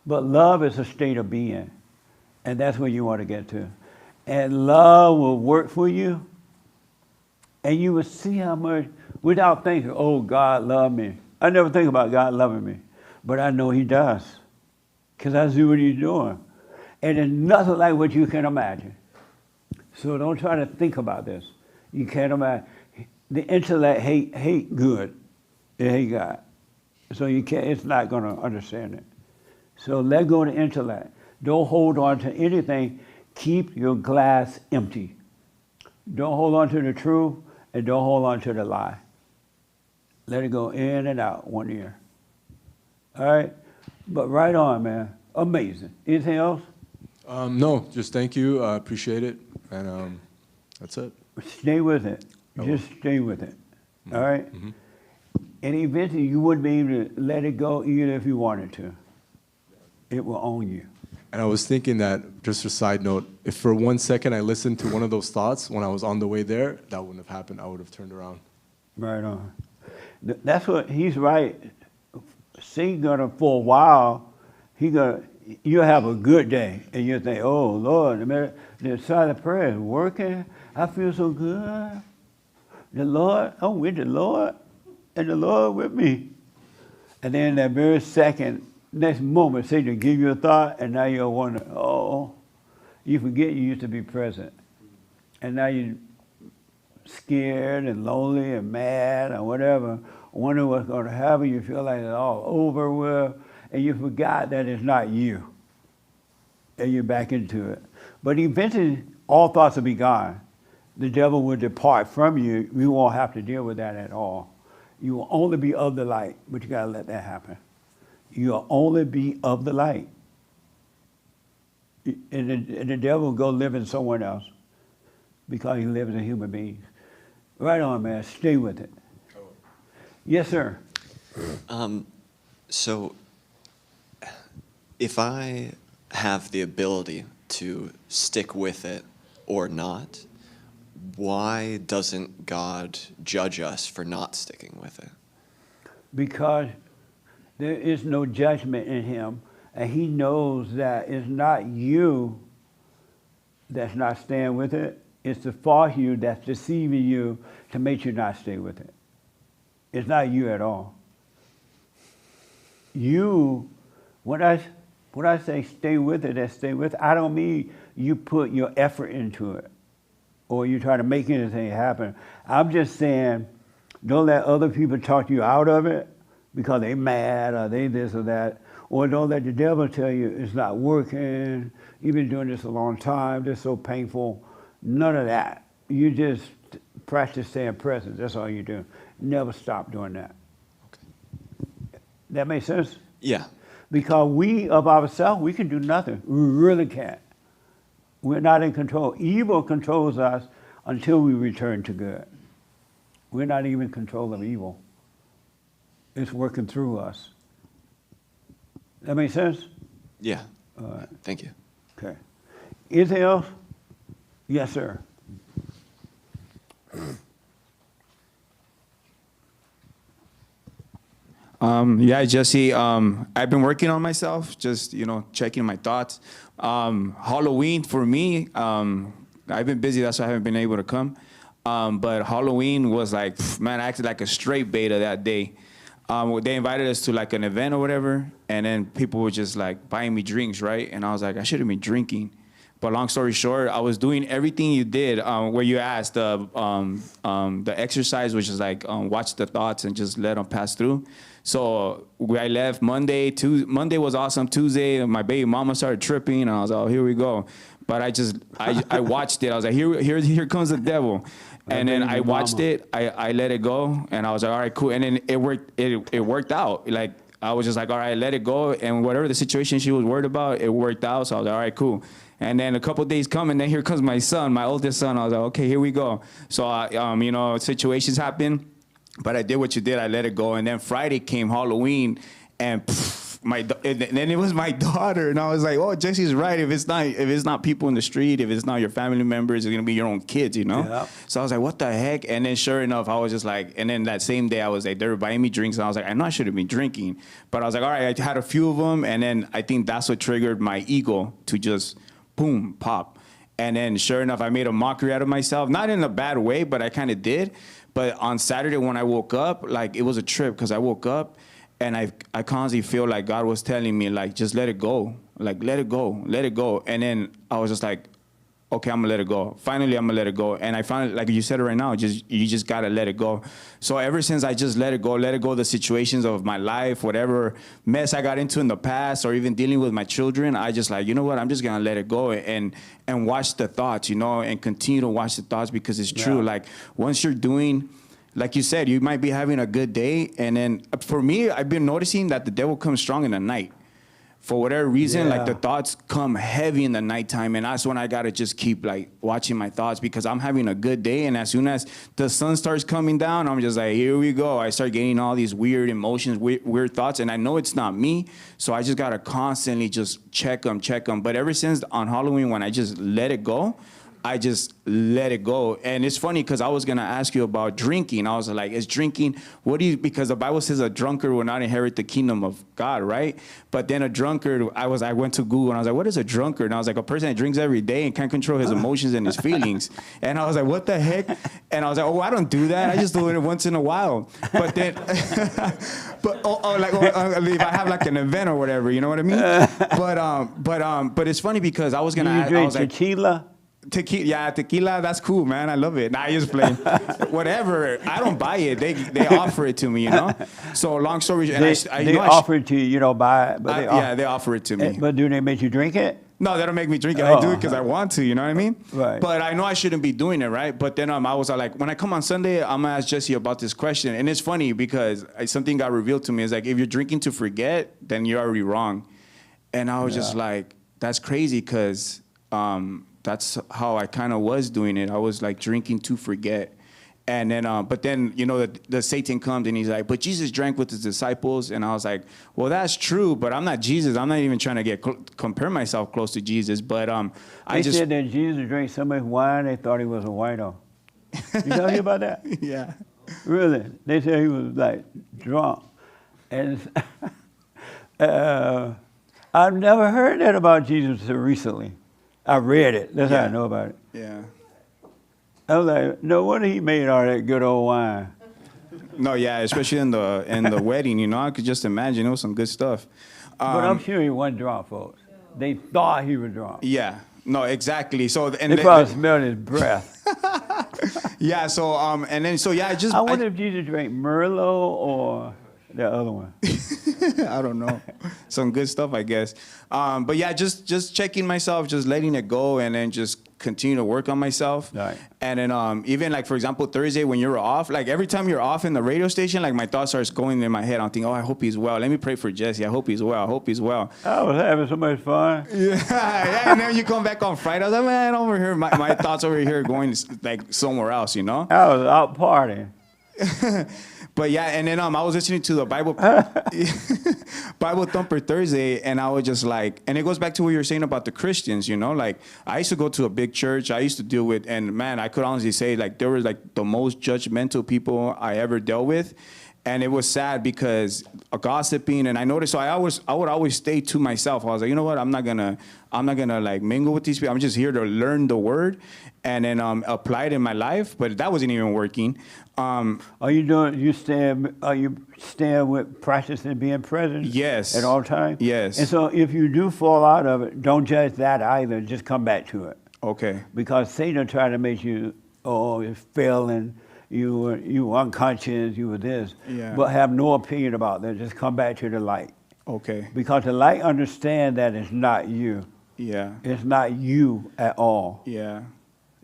But love is a state of being, and that's where you want to get to. And love will work for you, and you will see how much, without thinking, oh, God loved me. I never think about God loving me, but I know he does, because I see what he's doing. And it's nothing like what you can imagine. So don't try to think about this. You can't imagine. The intellect hate good. It hate God. So you can't, it's not going to understand it. So let go of the intellect. Don't hold on to anything. Keep your glass empty. Don't hold on to the truth, and don't hold on to the lie. Let it go in and out one ear. All right? But right on, man. Amazing. Anything else? No, just thank you. I appreciate it. And that's it. Stay with it. Just stay with it. All right? And eventually you wouldn't be able to let it go even if you wanted to. It will own you. And I was thinking that, just a side note, if for 1 second I listened to one of those thoughts when I was on the way there, that wouldn't have happened. I would have turned around. Right on. That's what he's right. Satan's gonna, for a while, you'll have a good day, and you'll think, oh, Lord, the silent prayer is working. I feel so good. The Lord, I'm with the Lord, and the Lord with me. And then that very second, next moment, Satan give you a thought, and now you're wondering, oh, you forget you used to be present. And now you're scared and lonely and mad or whatever, wondering what's going to happen. You feel like it's all over with, and you forgot that it's not you. And you're back into it. But eventually, all thoughts will be gone. The devil will depart from you. You won't have to deal with that at all. You will only be of the light, but you got to let that happen. You'll only be of the light. And the devil will go live in someone else because he lives in human beings. Right on, man. Stay with it. Yes, sir. So if I have the ability to stick with it or not, why doesn't God judge us for not sticking with it? Because there is no judgment in him, and he knows that it's not you that's not staying with it. It's the false you that's deceiving you to make you not stay with it. It's not you at all. You, when I say stay with it, that's stay with it, I don't mean you put your effort into it or you try to make anything happen. I'm just saying don't let other people talk you out of it because they mad or they this or that. Or don't let the devil tell you it's not working, you've been doing this a long time, this is so painful. None of that. You just practice staying present. That's all you do. Never stop doing that. Okay. That makes sense? Yeah. Because we of ourselves, we can do nothing. We really can't. We're not in control. Evil controls us until we return to good. We're not even in control of evil. It's working through us. That makes sense? Yeah. All right. Thank you. Okay. Anything else? Yes, sir. Yeah, Jesse, I've been working on myself, just, checking my thoughts. Halloween for me, I've been busy, that's why I haven't been able to come. But Halloween was like, man, I acted like a straight beta that day. They invited us to like an event or whatever, and then people were just like buying me drinks, right? And I was like, I should have been drinking. But long story short, I was doing everything you did, where you asked the exercise, which is like watch the thoughts and just let them pass through. So I left Monday. Monday was awesome. Tuesday, my baby mama started tripping, and I was like, oh, here we go. But I watched it. I was like, here comes the devil. And then I watched it. I let it go, and I was like, all right, cool. And then it worked. It worked out. Like I was just like, all right, let it go. And whatever the situation she was worried about, it worked out. So I was like, all right, cool. And then a couple of days come, and then here comes my son, my oldest son. I was like, okay, here we go. So, you know, situations happen, but I did what you did. I let it go. And then Friday came, Halloween, and and then it was my daughter, and I was like, "Oh, Jesse's right. If it's not people in the street, if it's not your family members, it's gonna be your own kids, you know." Yep. So I was like, "What the heck?" And then sure enough, I was just like, and then that same day, I was like, they were buying me drinks, and I was like, I know I shouldn't be drinking, but I was like, all right, I had a few of them, and then I think that's what triggered my ego to just boom pop. And then sure enough, I made a mockery out of myself, not in a bad way, but I kind of did. But on Saturday when I woke up, like it was a trip because I woke up. And I constantly feel like God was telling me, like, just let it go. Like, let it go, let it go. And then I was just like, okay, I'm gonna let it go. Finally, I'm gonna let it go. And I finally, like you said it right now, you just gotta let it go. So ever since I just let it go the situations of my life, whatever mess I got into in the past, or even dealing with my children, I just like, you know what, I'm just gonna let it go and watch the thoughts, you know, and continue to watch the thoughts because it's true. Yeah. Like, once you're doing, like you said, you might be having a good day, and then for me, I've been noticing that the devil comes strong in the night. For whatever reason, like the thoughts come heavy in the nighttime, and that's when I gotta just keep like watching my thoughts because I'm having a good day, and as soon as the sun starts coming down, I'm just like, here we go. I start getting all these weird emotions, weird thoughts, and I know it's not me, so I just gotta constantly just check them. But ever since on Halloween, when I just let it go, I just let it go. And it's funny because I was going to ask you about drinking. I was like, is drinking, because the Bible says a drunkard will not inherit the kingdom of God, right? But then a drunkard, I went to Google and I was like, what is a drunkard? And I was like, a person that drinks every day and can't control his emotions and his feelings. And I was like, what the heck? And I was like, oh, I don't do that. I just do it once in a while. But then, if I have like an event or whatever, you know what I mean? But it's funny because I was going to ask. You drink tequila? Tequila, that's cool, man. I love it. Nah, I just playing. Whatever. I don't buy it. They offer it to me, you know? So long story short. They offer it to you, you don't buy it. But they offer it to me. But do they make you drink it? No, they don't make me drink it. I do it because I want to, you know what I mean? Right. But I know I shouldn't be doing it, right? But then I was like, when I come on Sunday, I'm going to ask Jesse about this question. And it's funny because something got revealed to me. It's like, if you're drinking to forget, then you're already wrong. And I was just like, that's crazy because that's how I kind of was doing it. I was like drinking to forget. And then, but then, you know, the Satan comes and he's like, but Jesus drank with his disciples. And I was like, well, that's true, but I'm not Jesus. I'm not even trying to compare myself close to Jesus. But They said that Jesus drank so much wine, they thought he was a whino. You know about that? Yeah. Really? They said he was like drunk. And I've never heard that about Jesus until recently. I read it. That's how I know about it. Yeah. I was like, no wonder he made all that good old wine. No, yeah, especially in the wedding, you know, I could just imagine it was some good stuff. But I'm sure he wasn't drunk, folks. They thought he was drunk. Yeah. No, exactly. So they probably smelled his breath. Yeah. So and then I wonder if Jesus drank Merlot or the other one. I don't know. Some good stuff, I guess. But yeah, just checking myself, just letting it go, and then just continue to work on myself. Right. And then even like, for example, Thursday when you're off, like every time you're off in the radio station, like my thoughts starts going in my head. I'm thinking, oh, I hope he's well. Let me pray for Jesse. I hope he's well. I hope he's well. I was having so much fun. Yeah. And then you come back on Friday. I was like, man, over here, my thoughts over here going like somewhere else, you know? I was out partying. But yeah, and then I was listening to the Bible Thumper Thursday, and I was just like, and it goes back to what you were saying about the Christians, you know, like I used to go to a big church. I used to deal with, and man, I could honestly say like there were like the most judgmental people I ever dealt with. And it was sad because gossiping, and I noticed, so I would always stay to myself. I was like, you know what, I'm not gonna like mingle with these people. I'm just here to learn the word and then apply it in my life. But that wasn't even working. Are you staying with practicing being present? Yes. At all times? Yes. And so if you do fall out of it, don't judge that either. Just come back to it. Okay. Because Satan tried to make you, you're failing. You were unconscious, you were this. Yeah. But have no opinion about that. Just come back to the light. Okay. Because the light understands that it's not you. Yeah. It's not you at all. Yeah.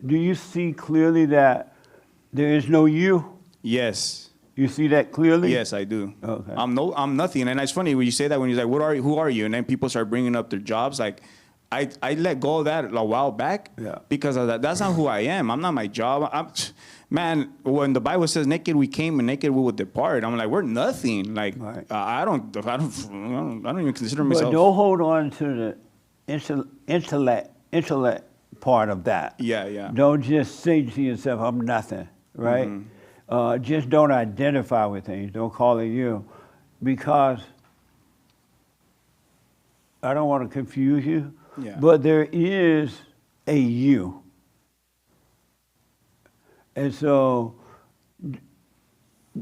Do you see clearly that there is no you? Yes. You see that clearly? Yes, I do. Okay. I'm nothing. And it's funny when you say that, when you're like, who are you? And then people start bringing up their jobs. Like, I let go of that a while back because of that. That's not who I am. I'm not my job. Man, when the Bible says naked we came and naked we will depart, I'm like, we're nothing. Like, right. I don't even consider myself. But don't hold on to the intellect part of that. Yeah. Don't just say to yourself, I'm nothing, right? Mm-hmm. Just don't identify with things. Don't call it you. Because I don't want to confuse you, but there is a you. And so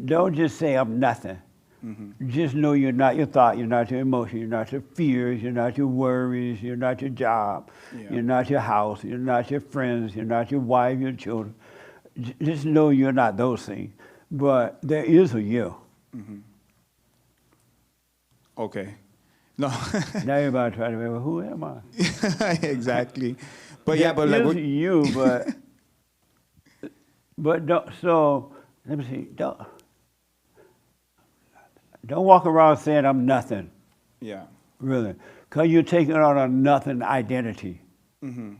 don't just say I'm nothing. Mm-hmm. Just know you're not your thought, you're not your emotion, you're not your fears, you're not your worries, you're not your job, you're not your house, you're not your friends, you're not your wife, your children. Just know you're not those things. But there is a you. Mm-hmm. Okay. No. Now everybody try to remember, who am I? Exactly. But there but like is you, but don't, so let me see, don't walk around saying I'm nothing. Yeah. Really. Because you're taking on a nothing identity. Mm-hmm.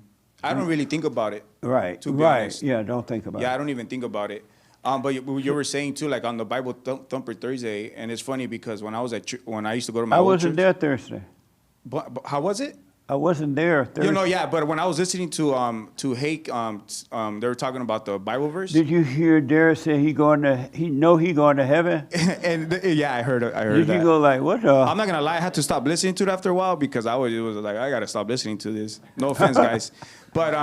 I don't really think about it. Right. To be honest. Yeah, don't think about it. Yeah, I don't even think about it. But you were saying too, like on the Bible Thumper Thursday, and it's funny because when I was when I used to go to my I old wasn't church, there Thursday. But how was it? I wasn't there Thursday. But when I was listening to Hake, they were talking about the Bible verse. Did you hear Derrick say he going to heaven? And I heard that. Did you go like, what the? I'm not gonna lie, I had to stop listening to it after a while because it was like I gotta stop listening to this. No offense, guys, but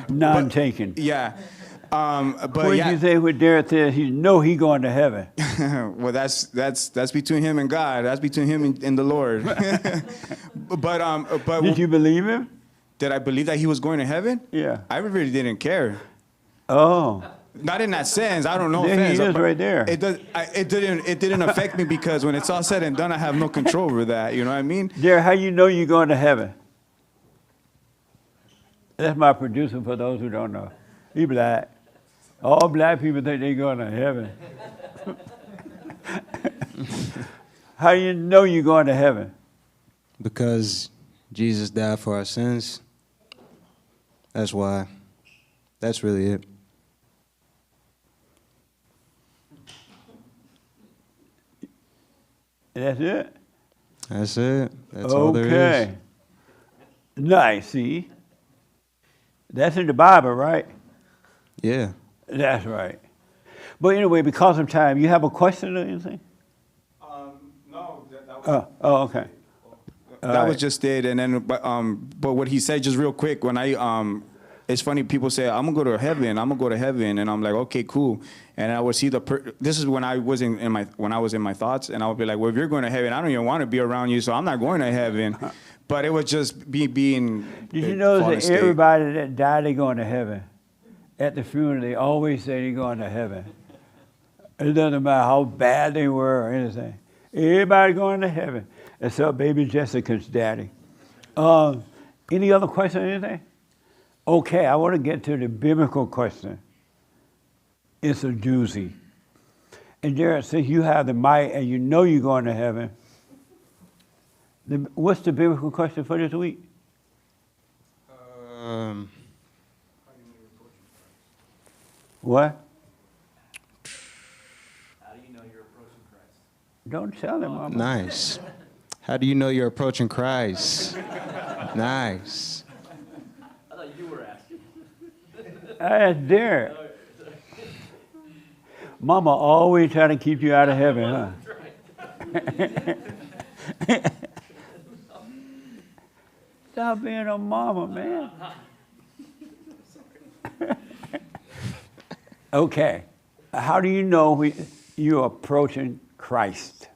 none taken. Yeah. But what did you say when Derrick said he going to heaven? Well, that's between him and God. That's between him and the Lord. but did you believe him? Did I believe that he was going to heaven? Yeah. I really didn't care. Oh. Not in that sense. I don't know. There he is right there. It didn't affect me because when it's all said and done, I have no control over that. You know what I mean? Derrick, how you know you're going to heaven? That's my producer for those who don't know. He black. All black people think they're going to heaven. How do you know you're going to heaven? Because Jesus died for our sins. That's why. That's really it. That's it? That's it. That's all there is. Okay. Nice, see? That's in the Bible, right? Yeah. That's right. But anyway, because of time, you have a question or anything? No. That was, okay. That was just it. And then, but what he said, just real quick, when it's funny, people say, I'm going to go to heaven. And I'm like, okay, cool. And I would see this is when I was in my thoughts, and I would be like, well, if you're going to heaven, I don't even want to be around you, so I'm not going to heaven. But it was just being. Did you notice that everybody that died, they going to heaven? At the funeral, they always say they're going to heaven. It doesn't matter how bad they were or anything. Everybody going to heaven, except baby Jessica's daddy. Any other question or anything? Okay, I want to get to the biblical question. It's a doozy. And Derrick, since you have the mic and you know you're going to heaven, what's the biblical question for this week? What? How do you know you're approaching Christ? Don't tell him, Mama. Nice. How do you know you're approaching Christ? Nice. I thought you were asking. I asked Derrick. Mama always trying to keep you out of heaven, huh? Stop being a mama, man. Okay. How do you know you're approaching Christ?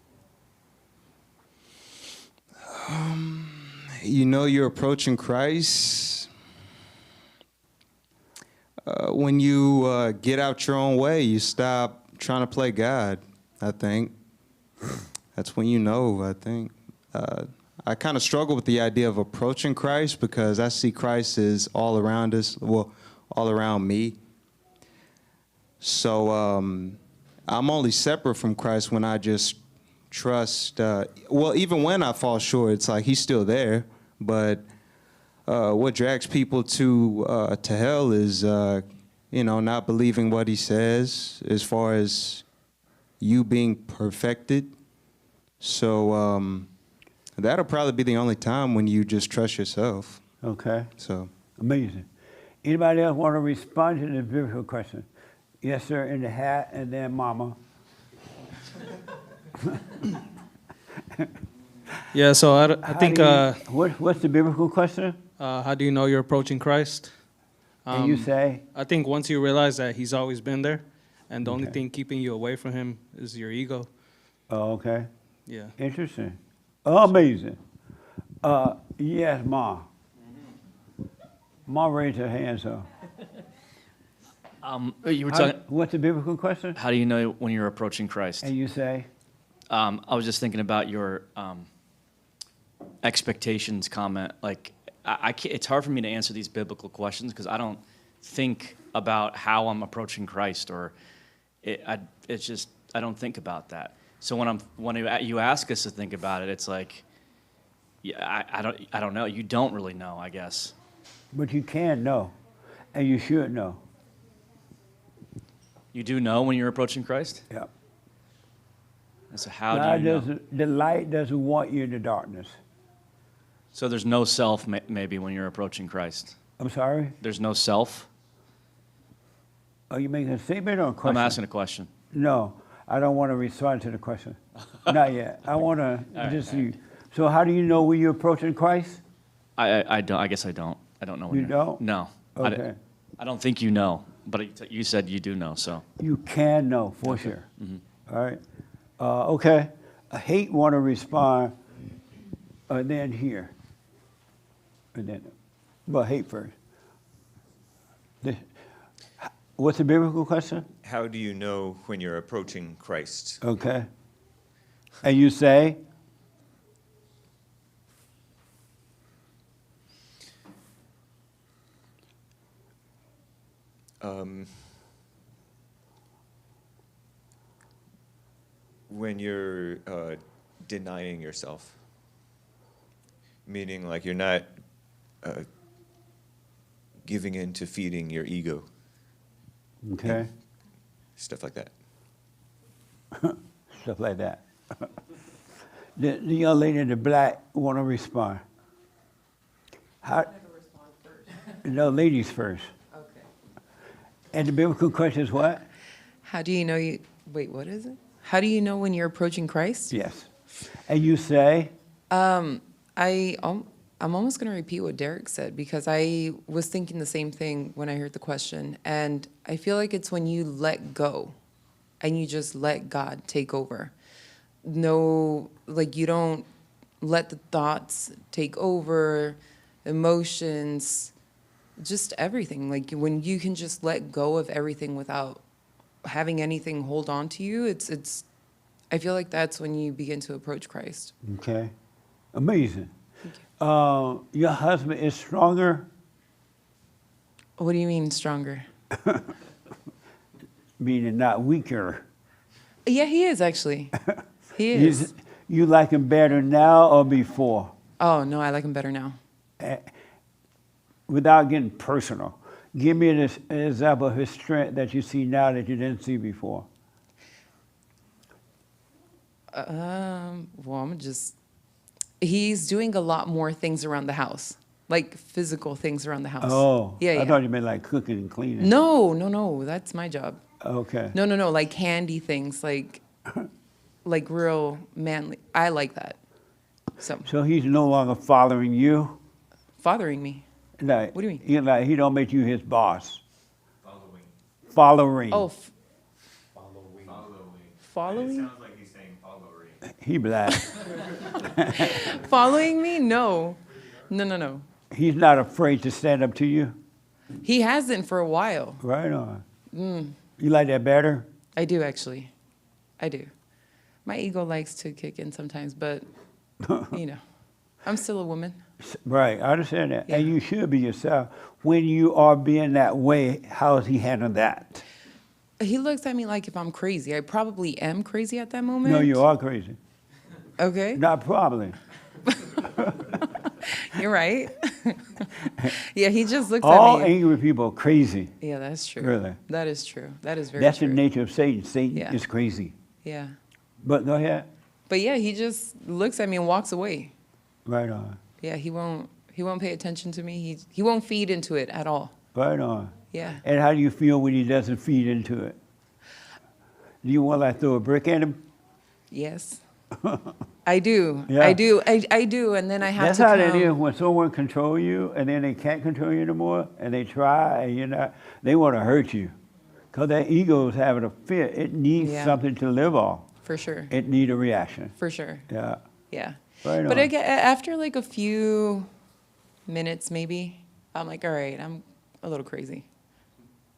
You know you're approaching Christ when you get out your own way. You stop trying to play God, I think. That's when you know, I think. I kind of struggle with the idea of approaching Christ because I see Christ as all around us, well, all around me. So I'm only separate from Christ when I just trust. Well, even when I fall short, it's like he's still there. But what drags people to hell is, not believing what he says as far as you being perfected. So that'll probably be the only time when you just trust yourself. Okay. So Amazing. Anybody else want to respond to the biblical question? Yes, sir, in the hat, and then mama. Yeah, so I think, What's the biblical question? how do you know you're approaching Christ? And you say? I think once you realize that he's always been there, and the only Okay. thing keeping you away from him is your ego. Oh, okay. Yeah. Interesting. Amazing. Yes, Ma. Ma raised her hand, so. You were talking. What's the biblical question? How do you know when you're approaching Christ? And you say? I was just thinking about your expectations comment. Like, I can't, it's hard for me to answer these biblical questions because I don't think about how I'm approaching Christ, or it's just I don't think about that. So when you ask us to think about it, it's like, yeah, I don't know. You don't really know, I guess. But you can know, and you should know. You do know when you're approaching Christ? Yeah. And so how God do you know? the light doesn't want you in the darkness. So there's no self maybe when you're approaching Christ? I'm sorry? There's no self? Are you making a statement or a question? I'm asking a question. No, I don't want to respond to the question. Not yet. I want to just see. So how do you know when you're approaching Christ? I don't. I guess I don't. I don't know. When You you're- don't? No. Okay. I don't think you know, but you said you do know, so. You can know for sure. All right. Okay. I hate want to respond, and then here, and then, but hate first. What's the biblical question? How do you know when you're approaching Christ? Okay. And you say? When you're denying yourself, meaning like you're not giving in to feeding your ego, Okay. stuff like that. Stuff like that. The young lady in the black want to respond. How? No, ladies first. Okay. And the biblical question is what? How do you know you, wait, what is it? How do you know when you're approaching Christ? Yes. And you say? I'm almost going to repeat what Derrick said because I was thinking the same thing when I heard the question. And I feel like it's when you let go and you just let God take over. No, like you don't let the thoughts take over, emotions, just everything. Like when you can just let go of everything without having anything hold on to you, it's I feel like that's when you begin to approach Christ. Okay. Amazing. Your husband is stronger? What do you mean stronger? Meaning not weaker. Yeah, he is actually. He is. You like him better now or before? Oh, no, I like him better now. Without getting personal, give me an example of his strength that you see now that you didn't see before. Well, he's doing a lot more things around the house, like physical things around the house. Oh, yeah. I thought you meant like cooking and cleaning. No, that's my job. Okay. No, like handy things, like real manly. I like that. So he's no longer following you? Fathering me. Like, What do you mean? He don't make you his boss. Following. Oh, Following. following? It sounds like he's saying following. He black. Following me? No. He's not afraid to stand up to you? He hasn't for a while. Right on. You like that better? I do, actually. I do. My ego likes to kick in sometimes, but, I'm still a woman. Right, I understand that. Yeah. And you should be yourself. When you are being that way, how is he handling that? he looks at me like if I'm crazy. I probably am crazy at that moment. No, you are crazy. Okay. Not probably. You're right. Yeah, he just looks All at me. angry people are crazy. Yeah, that's true. Really. That is true. That is very That's true. the nature of Satan. Satan Yeah. is crazy. Yeah. But go ahead. But yeah, he just looks at me and walks away. Right on. Yeah, he won't pay attention to me. He won't feed into it at all. Right on. Yeah. And how do you feel when he doesn't feed into it? Do you want to like throw a brick at him? Yes. I do. Yeah. I do. I do. And then I have That's to how come. that is when someone control you and then they can't control you anymore and they try and you're not, they want to hurt you. Because that ego is having a fit. It needs Yeah. something to live off. For sure. It needs a reaction. For sure. Yeah. Yeah. Right But on. again, after like a few minutes, maybe, I'm like, all right, I'm a little crazy.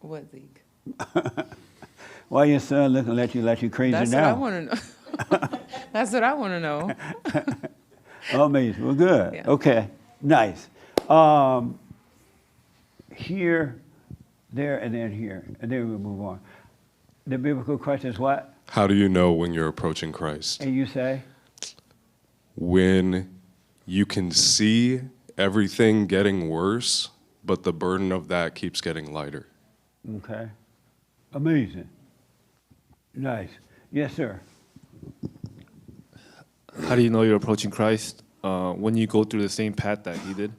What, Zeke? Why your son looking at you like you're crazy That's now? what I want to know. That's what I want to know. Amazing. Well, good. Yeah. Okay. Nice. Here, there, and then here. And then we'll move on. The biblical question is what? How do you know when you're approaching Christ? And you say? When you can see everything getting worse, but the burden of that keeps getting lighter. Okay. Amazing. Nice. Yes, sir. How do you know you're approaching Christ? When you go through the same path that he did.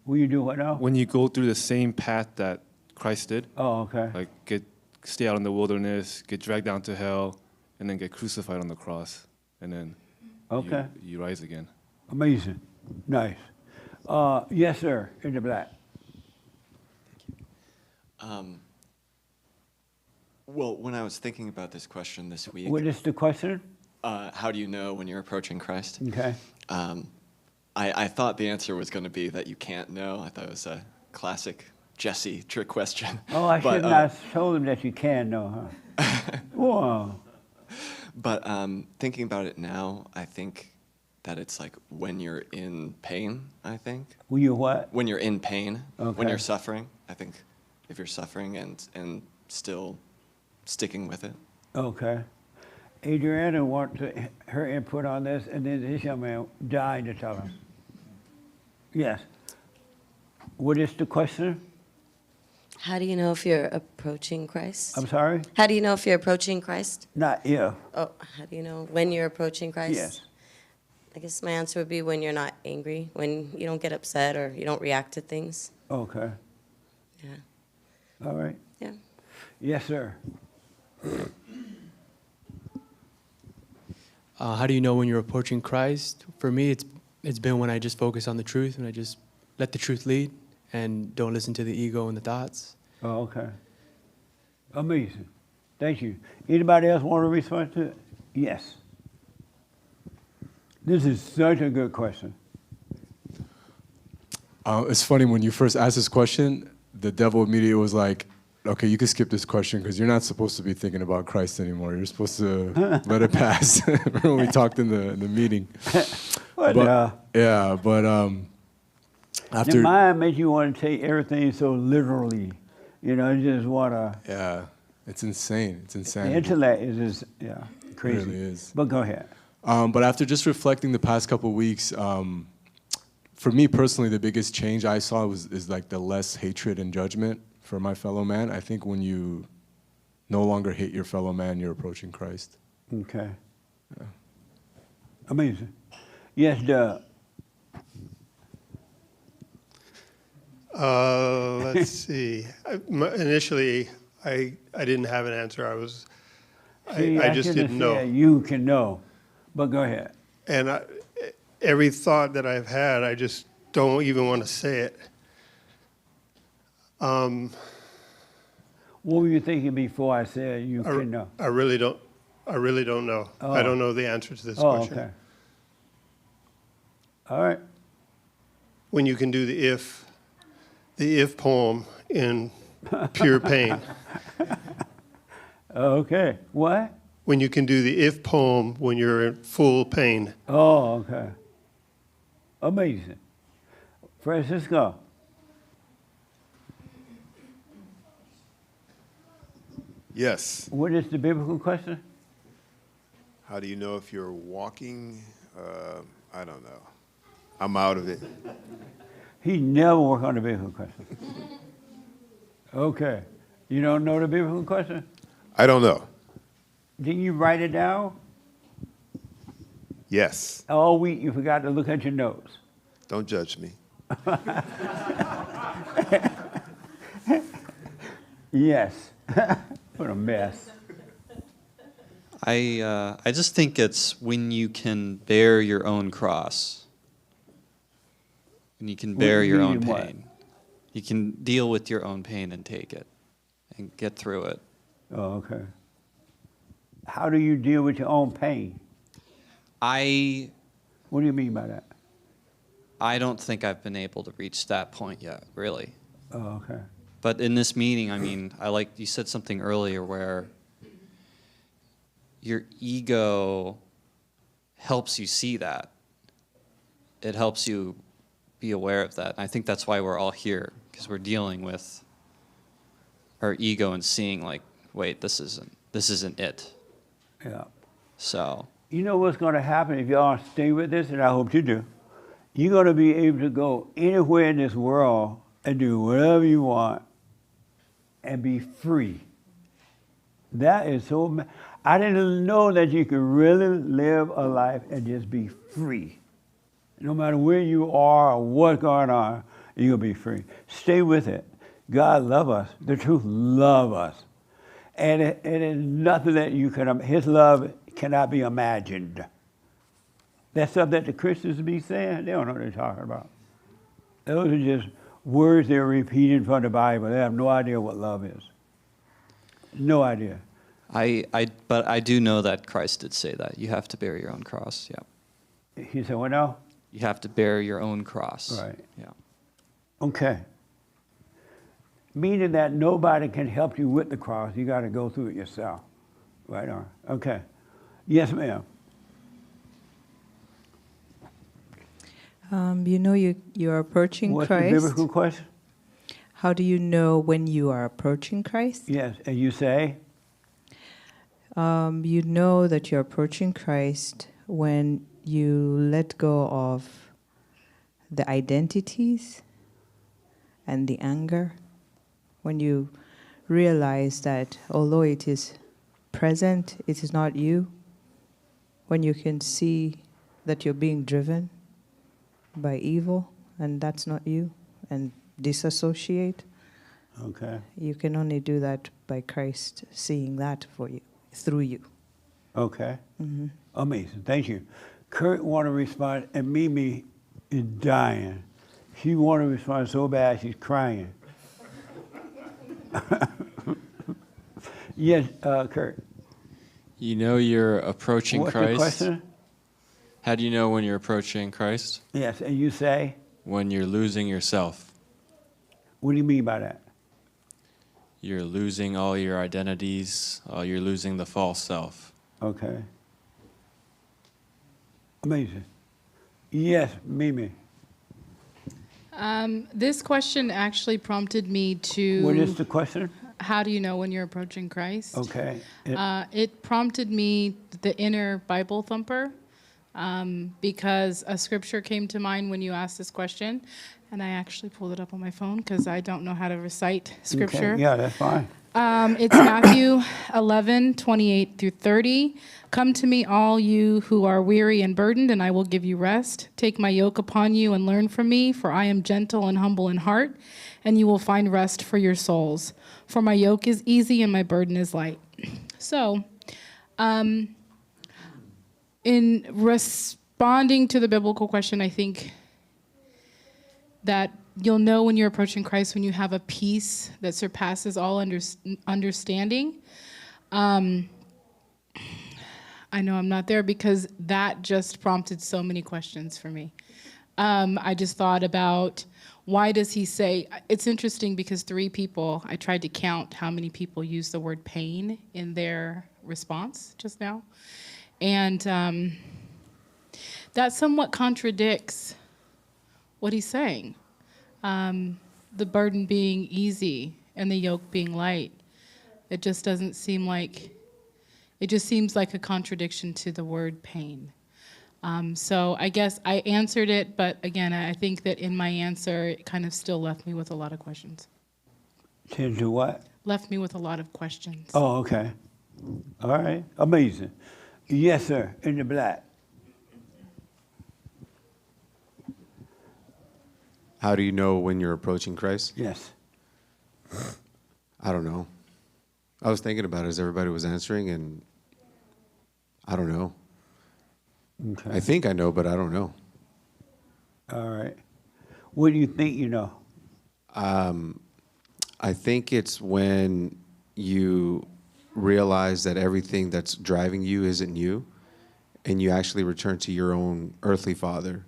Will you do what now? When you go through the same path that Christ did. Oh, okay. Like stay out in the wilderness, get dragged down to hell, and then get crucified on the cross, and then Okay. you rise again. Amazing. Nice. Yes, sir. In the black. Well, when I was thinking about this question this week, What is the question? how do you know when you're approaching Christ? Okay. I thought the answer was going to be that you can't know. I thought it was a classic Jesse trick question. Oh, I But, should not have told him that you can know, huh? Whoa. But thinking about it now, I think that it's like when you're in pain, I think. When you what? When you're in pain, when Okay. you're suffering. I think if you're suffering and still sticking with it. Okay. Adriana wants her input on this, and then this young man dying to tell him. Yes. What is the question? How do you know if you're approaching Christ? I'm sorry? How do you know if you're approaching Christ? Not if. Oh, how do you know when you're approaching Christ? Yes. I guess my answer would be when you're not angry, when you don't get upset or you don't react to things. Okay. Yeah. All right. Yeah. Yes, sir. How do you know when you're approaching Christ? For me, it's been when I just focus on the truth and I just let the truth lead and don't listen to the ego and the thoughts. Oh, okay. Amazing. Thank you. Anybody else want to respond to it? Yes. This is such a good question. It's funny, when you first asked this question, the devil immediately was like, okay, you can skip this question because you're not supposed to be thinking about Christ anymore. You're supposed to let it pass. Remember when we talked in the meeting? What after... The mind makes you want to take everything so literally. You know, you just want to... Yeah, it's insane. It's The insane. intellect is just, crazy. It really is. But go ahead. But after just reflecting the past couple of weeks, for me personally, the biggest change I saw is like the less hatred and judgment for my fellow man. I think when you no longer hate your fellow man, you're approaching Christ. Okay. Yeah. Amazing. Yes, Doug. Let's see. Initially, I didn't have an answer. I just didn't know. You can know, but go ahead. And every thought that I've had, I just don't even want to say it. What were you thinking before I said you can know? I really don't know. Oh. I don't know the answer to this question. Okay. All right. When you can do the if poem in pure pain. Okay. What? When you can do the if poem when you're in full pain. Oh, okay. Amazing. Yes. What is the biblical question? How do you know if you're walking? I don't know. I'm out of it. He never worked on the biblical question. Okay. You don't know the biblical question? I don't know. Didn't you write it down? Yes. All week you forgot to look at your notes. Don't judge me. Yes. What a mess. I just think it's when you can bear your own cross. When you can bear your own Meaning what? pain. You can deal with your own pain and take it and get through it. Oh, okay. How do you deal with your own pain? What do you mean by that? I don't think I've been able to reach that point yet, really. Oh, okay. But in this meeting, I mean, you said something earlier where your ego helps you see that. It helps you be aware of that. And I think that's why we're all here, because we're dealing with our ego and seeing like, wait, this isn't it. Yeah. So. You know what's going to happen if y'all stay with this, and I hope you do. You're going to be able to go anywhere in this world and do whatever you want and be free. That is so. I didn't know that you could really live a life and just be free. No matter where you are or what's going on, you'll be free. Stay with it. God love us. The truth love us. And it is nothing that you can, his love cannot be imagined. That stuff that the Christians be saying, they don't know what they're talking about. Those are just words they're repeating from the Bible. They have no idea what love is. No idea. But I do know that Christ did say that. You have to bear your own cross, yeah. He said, what now? You have to bear your own cross. Right. Yeah. Okay. Meaning that nobody can help you with the cross. You got to go through it yourself. Right on. Okay. Yes, ma'am. You know you're approaching What's Christ. the biblical question? How do you know when you are approaching Christ? Yes, and you say? You know that you're approaching Christ when you let go of the identities and the anger, when you realize that although it is present, it is not you, when you can see that you're being driven by evil and that's not you, and disassociate. Okay. You can only do that by Christ seeing that for you, through you. Okay. Mm-hmm. Amazing. Thank you. Kurt want to respond, and Mimi is dying. She want to respond so bad she's crying. Yes, Kurt. You know you're approaching What's Christ. the question? How do you know when you're approaching Christ? Yes, and you say? When you're losing yourself. What do you mean by that? You're losing all your identities. You're losing the false self. Okay. Amazing. Yes, Mimi. This question actually prompted me to... What is the question? How do you know when you're approaching Christ? Okay. It prompted me, the inner Bible thumper, because a scripture came to mind when you asked this question, and I actually pulled it up on my phone because I don't know how to recite scripture. Okay. Yeah, that's fine. It's Matthew 11:28 through 30. Come to me, all you who are weary and burdened, and I will give you rest. Take my yoke upon you and learn from me, for I am gentle and humble in heart, and you will find rest for your souls. For my yoke is easy and my burden is light. So, in responding to the biblical question, I think that you'll know when you're approaching Christ when you have a peace that surpasses all understanding. I know I'm not there because that just prompted so many questions for me. I just thought about, why does he say, it's interesting because 3 people, I tried to count how many people use the word pain in their response just now. And that somewhat contradicts what he's saying. The burden being easy and the yoke being light. It just doesn't seem like, it just seems like a contradiction to the word pain. So I guess I answered it, but again, I think that in my answer, it kind of still left me with a lot of questions. To do what? Left me with a lot of questions. Oh, okay. All right. Amazing. Yes, sir. In the black. How do you know when you're approaching Christ? Yes. I don't know. I was thinking about it as everybody was answering, and I don't know. Okay. I think I know, but I don't know. All right. What do you think you know? I think it's when you realize that everything that's driving you isn't you, and you actually return to your own earthly father.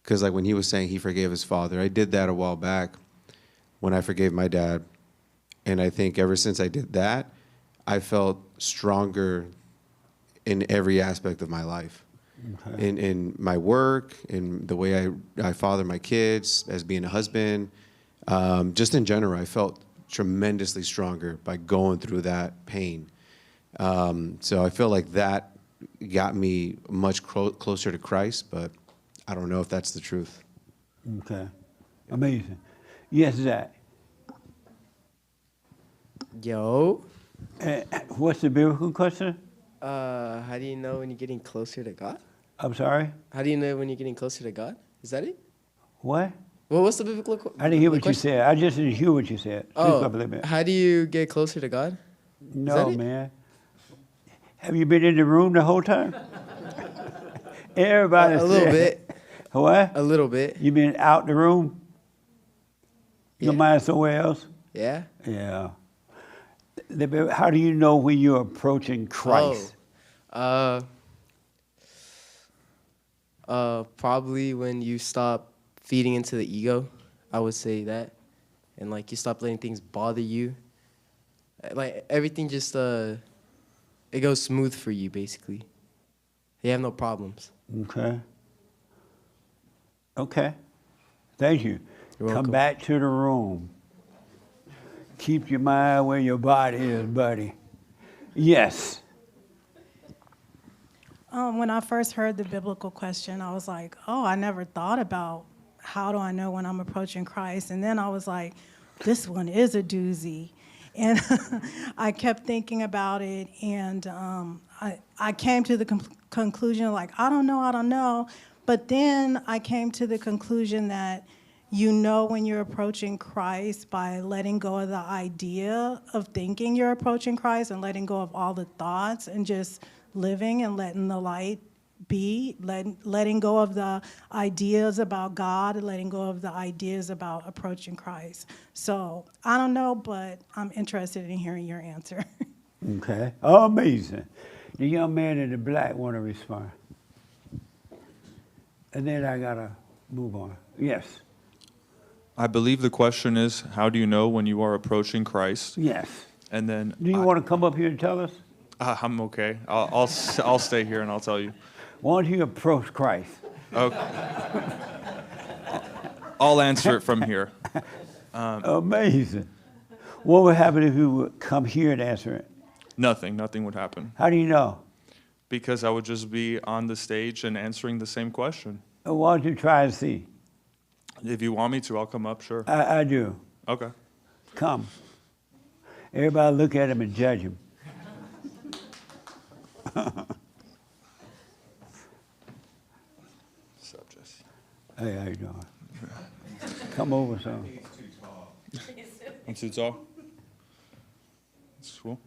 Because like when he was saying he forgave his father, I did that a while back when I forgave my dad. And I think ever since I did that, I felt stronger in every aspect of my life. Okay. In my work, in the way I father my kids, as being a husband, just in general, I felt tremendously stronger by going through that pain. So I feel like that got me much closer to Christ, but I don't know if that's the truth. Okay. Amazing. Yes, Zach. Yo. What's the biblical question? How do you know when you're getting closer to God? I'm sorry? How do you know when you're getting closer to God? Is that it? What? Well, what's the biblical question? I didn't hear what you said. I just didn't hear what you said. Speak up a little bit. How do you get closer to God? No, man. Have you been in the room the whole time? Everybody A little bit. What? A little bit. You been out the room? Your mind somewhere else? Yeah. Yeah. How do you know when you're approaching Christ? Probably when you stop feeding into the ego, I would say that. And like you stop letting things bother you. Like everything just it goes smooth for you basically. You have no problems. Okay. Okay. Thank you. You're Come welcome. back to the room. Keep your mind where your body is, buddy. Yes. When I first heard the biblical question, I was like, oh, I never thought about how do I know when I'm approaching Christ? And then I was like, this one is a doozy. And I kept thinking about it, and I came to the conclusion, like, I don't know. But then I came to the conclusion that you know when you're approaching Christ by letting go of the idea of thinking you're approaching Christ and letting go of all the thoughts and just living and letting the light be, letting go of the ideas about God and letting go of the ideas about approaching Christ. So I don't know, but I'm interested in hearing your answer. Okay. Amazing. The young man in the black want to respond. And then I got to move on. Yes. I believe the question is, how do you know when you are approaching Christ? Yes. And then Do you want to come up here and tell us? I'm okay. I'll stay here and I'll tell you. Why don't you approach Christ? Okay. I'll answer it from here. Amazing. What would happen if you would come here and answer it? Nothing would happen. How do you know? Because I would just be on the stage and answering the same question. Why don't you try and see? If you want me to, I'll come up, sure. I do. Okay. Come. Everybody look at him and judge him. Hey, how you doing? Come over, son. I'm too tall. That's cool.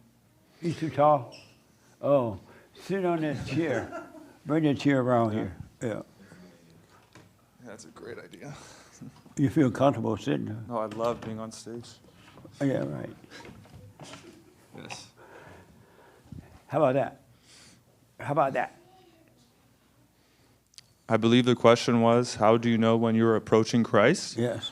He's too tall? Oh, sit on that chair. Bring that chair around here. Yeah. That's a great idea. You feel comfortable sitting there? No, I love being on stage. Yeah, right. Yes. How about that? How about that? I believe the question was, how do you know when you're approaching Christ? Yes.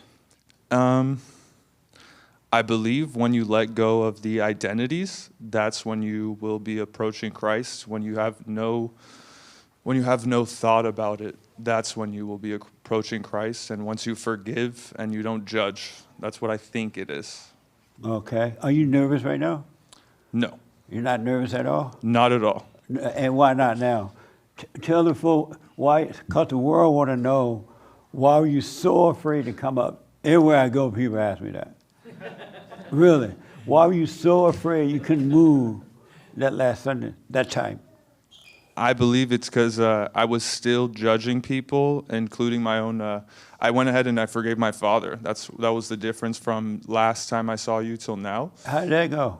I believe when you let go of the identities, that's when you will be approaching Christ. When you have no thought about it, that's when you will be approaching Christ. And once you forgive and you don't judge, that's what I think it is. Okay. Are you nervous right now? No. You're not nervous at all? Not at all. And why not now? Tell the folk why, because the world want to know, why were you so afraid to come up? Everywhere I go, people ask me that. Really? Why were you so afraid you couldn't move that last Sunday, that time? I believe it's because I was still judging people, including my own. I went ahead and I forgave my father. That was the difference from last time I saw you till now. How did that go?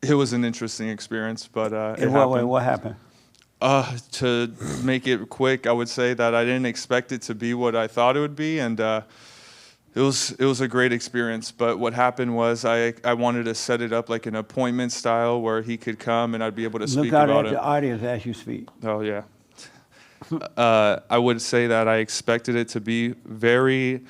It was an interesting experience, but In what way? What happened? To make it quick, I would say that I didn't expect it to be what I thought it would be, and it was a great experience. But what happened was I wanted to set it up like an appointment style where he could come and I'd be able to speak about it. Look out at the audience as you speak. Oh yeah. I would say that I expected it to be very,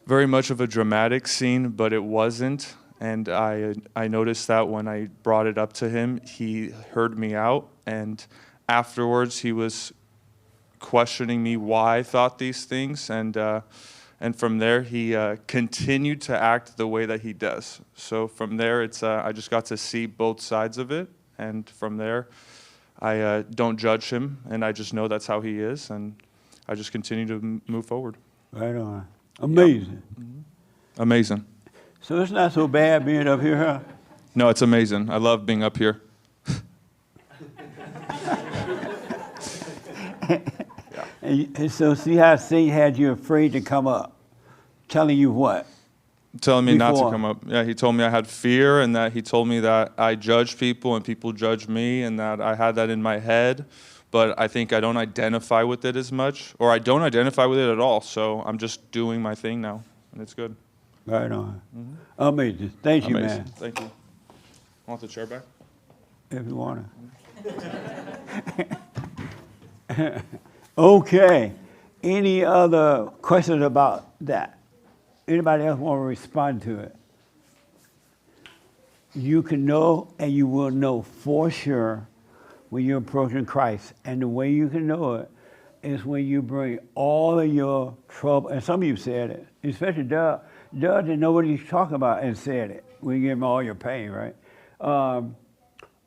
very much of a dramatic scene, but it wasn't. And I noticed that when I brought it up to him, he heard me out, and afterwards he was questioning me why I thought these things, and from there he continued to act the way that he does. So from there, I just got to see both sides of it, and from there, I don't judge him, and I just know that's how he is, and I just continue to move forward. Right on. Amazing. Yeah. Mm-hmm. Amazing. So it's not so bad being up here, huh? No, it's amazing. I love being up here. And so see how Satan had you afraid to come up, telling you what? Telling me not to Before. come up. Yeah, he told me I had fear, and that he told me that I judge people and people judge me, and that I had that in my head, but I think I don't identify with it as much, or I don't identify with it at all, so I'm just doing my thing now, and it's good. Right on. Mm-hmm. Amazing. Thank you, Amazing. man. Thank you. Want the chair back? If you want to. Okay. Any other questions about that? Anybody else want to respond to it? You can know, and you will know for sure when you're approaching Christ. And the way you can know it is when you bring all of your trouble, and some of you said it, especially Doug. Doug didn't know what he's talking about and said it. When you give him all your pain, right?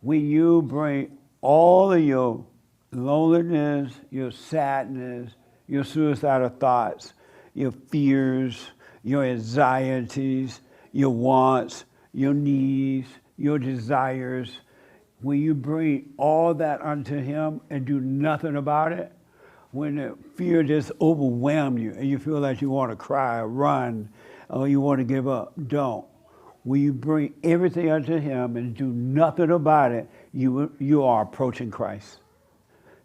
When you bring all of your loneliness, your sadness, your suicidal thoughts, your fears, your anxieties, your wants, your needs, your desires, when you bring all that unto him and do nothing about it, when the fear just overwhelms you and you feel like you want to cry or run or you want to give up, don't. When you bring everything unto him and do nothing about it, you are approaching Christ.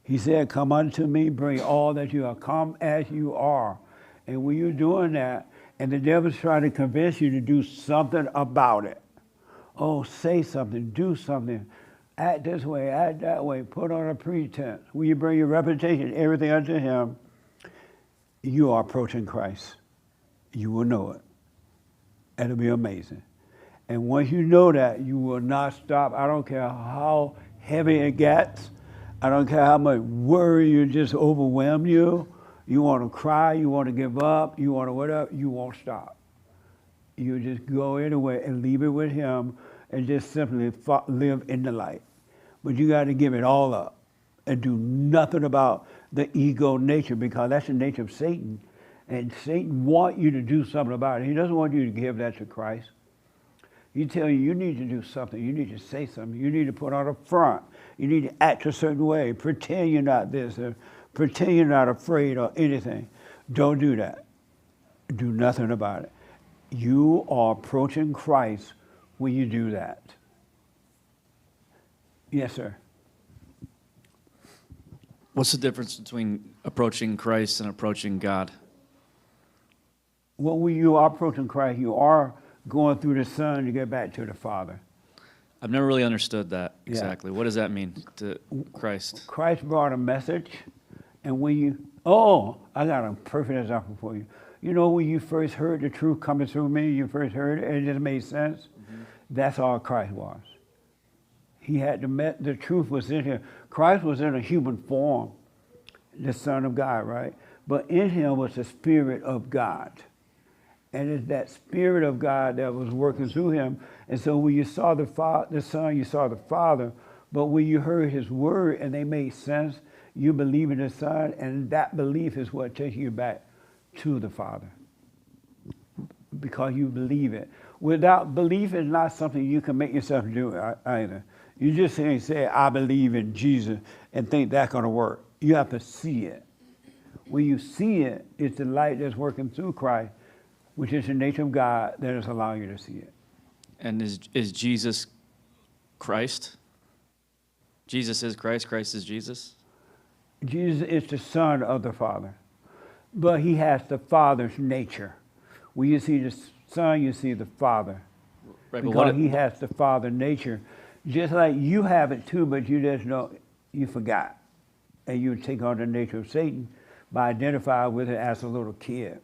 He said, come unto me, bring all that you are, come as you are. And when you're doing that, and the devil's trying to convince you to do something about it. Oh, say something, do something, act this way, act that way, put on a pretense. When you bring your reputation, everything unto him, you are approaching Christ. You will know it. It'll be amazing. And once you know that, you will not stop. I don't care how heavy it gets. I don't care how much worry you just overwhelm you. You want to cry, you want to give up, you want to whatever, you won't stop. You just go anyway and leave it with him and just simply live in the light. But you got to give it all up and do nothing about the ego nature, because that's the nature of Satan. And Satan wants you to do something about it. He doesn't want you to give that to Christ. He tells you need to do something. You need to say something. You need to put on a front. You need to act a certain way. Pretend you're not this. Or pretend you're not afraid or anything. Don't do that. Do nothing about it. You are approaching Christ when you do that. Yes, sir. What's the difference between approaching Christ and approaching God? Well, when you are approaching Christ, you are going through the Son to get back to the Father. I've never really understood that Yeah. exactly. What does that mean to Christ? Christ brought a message, and when you, I got a perfect example for you. You know, when you first heard the truth coming through me, you first heard it, and it just made sense? Mm-hmm. That's all Christ was. He had the truth was in him. Christ was in a human form, the Son of God, right? But in him was the Spirit of God. And it's that Spirit of God that was working through him. And so when you saw the Son, you saw the Father. But when you heard his word and they made sense, you believe in the Son, and that belief is what takes you back to the Father. Because you believe it. Without belief is not something you can make yourself do either. You just can't say, I believe in Jesus, and think that's going to work. You have to see it. When you see it, it's the light that's working through Christ, which is the nature of God that is allowing you to see it. And is Jesus Christ? Jesus is Christ, Christ is Jesus? Jesus is the Son of the Father, but he has the Father's nature. When you see the Son, you see the Father. Right, because he has the Father nature. Just like you have it too, but you just know, you forgot. And you take on the nature of Satan by identifying with it as a little kid.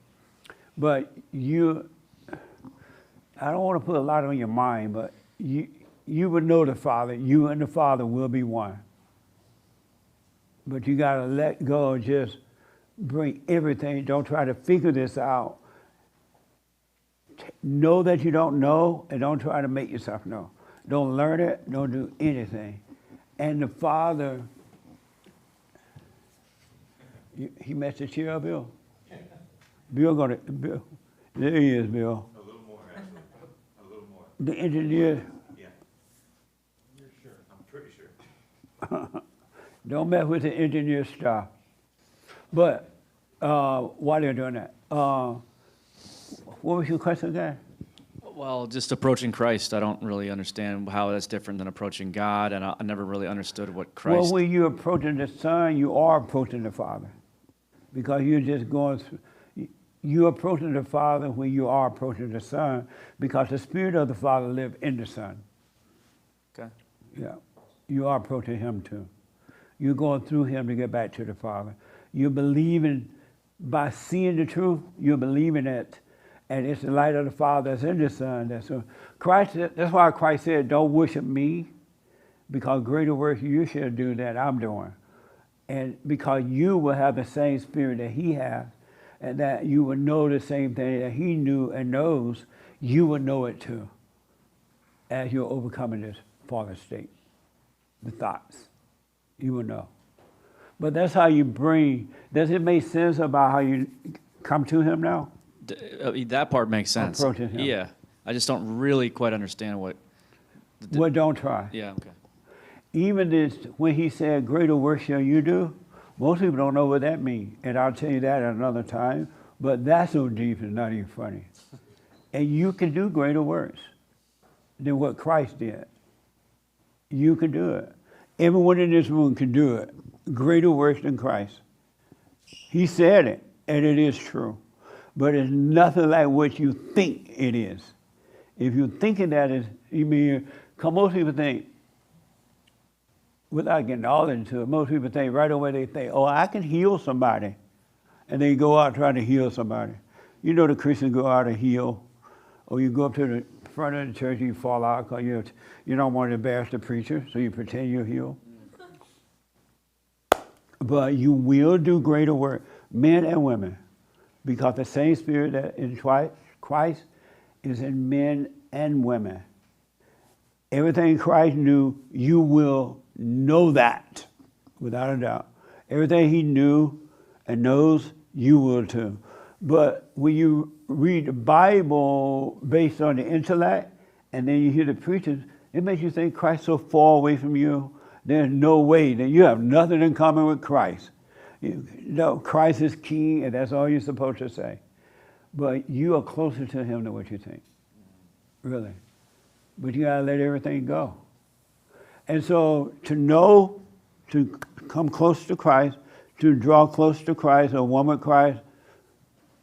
But you, I don't want to put a lot on your mind, but you would know the Father. You and the Father will be one. But you got to let go and just bring everything. Don't try to figure this out. Know that you don't know, and don't try to make yourself know. Don't learn it. Don't do anything. And the Father, he messed the chair up, Bill. Bill, there he is, Bill. A little more, actually. A little more. The engineer. Yeah. You're sure? I'm pretty sure. Don't mess with the engineer stuff. But while they're doing that, what was your question again? Well, just approaching Christ. I don't really understand how that's different than approaching God, and I never really understood what Christ... Well, when you're approaching the Son, you are approaching the Father. Because you're just going through... You're approaching the Father when you are approaching the Son, because the Spirit of the Father lives in the Son. Okay. Yeah. You are approaching him too. You're going through him to get back to the Father. You're believing, by seeing the truth, you're believing it. And it's the light of the Father that's in the Son. That's why Christ said, don't worship me, because greater work you shall do that I'm doing. And because you will have the same Spirit that he has, and that you will know the same thing that he knew and knows, you will know it too, as you're overcoming this fallen state, the thoughts. You will know. But that's how you bring, does it make sense about how you come to him now? That part makes sense. Approaching him. Yeah. I just don't really quite understand what... Well, don't try. Yeah, okay. Even this, when he said, greater work shall you do, most people don't know what that means. And I'll tell you that at another time. But that's so deep, it's not even funny. And you can do greater works than what Christ did. You can do it. Everyone in this room can do it. Greater works than Christ. He said it, and it is true. But it's nothing like what you think it is. If you're thinking that is, you mean, because most people think, without getting all into it, most people think right away, they think, oh, I can heal somebody. And they go out trying to heal somebody. You know the Christians go out and heal, or you go up to the front of the church and you fall out because you don't want to embarrass the preacher, so you pretend you're healed. But you will do greater work, men and women, because the same Spirit that in Christ is in men and women. Everything Christ knew, you will know that, without a doubt. Everything he knew and knows, you will too. But when you read the Bible based on the intellect, and then you hear the preachers, it makes you think Christ's so far away from you, there's no way that you have nothing in common with Christ. No, Christ is king, and that's all you're supposed to say. But you are closer to him than what you think, really. But you gotta let everything go. And so to know, to come close to Christ, to draw close to Christ, or one with Christ,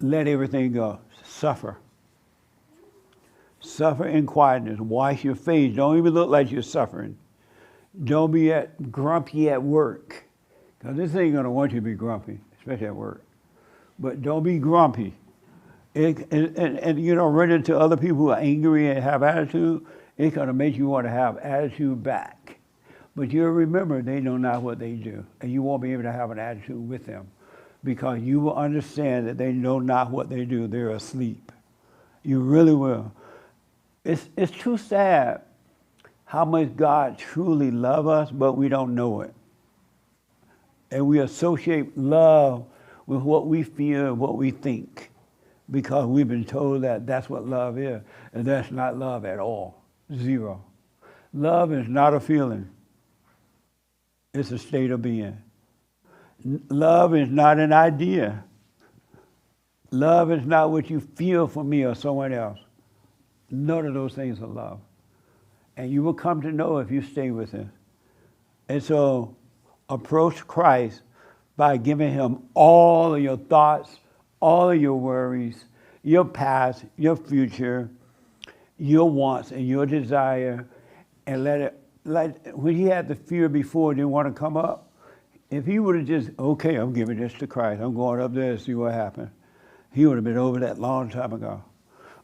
let everything go. Suffer. Suffer in quietness. Wash your face. Don't even look like you're suffering. Don't be grumpy at work. Because this ain't going to want you to be grumpy, especially at work. But don't be grumpy. And you know, run into other people who are angry and have attitude, it's going to make you want to have attitude back. But you'll remember they know not what they do. And you won't be able to have an attitude with them. Because you will understand that they know not what they do. They're asleep. You really will. It's too sad how much God truly loves us, but we don't know it. And we associate love with what we feel and what we think because we've been told that that's what love is. And that's not love at all. Zero. Love is not a feeling. It's a state of being. Love is not an idea. Love is not what you feel for me or someone else. None of those things are love. And you will come to know if you stay with Him. And so approach Christ by giving Him all of your thoughts, all of your worries, your past, your future, your wants and your desire, and let it, like when he had the fear before, didn't want to come up, if he would have just, okay, I'm giving this to Christ, I'm going up there to see what happens, he would have been over that long time ago.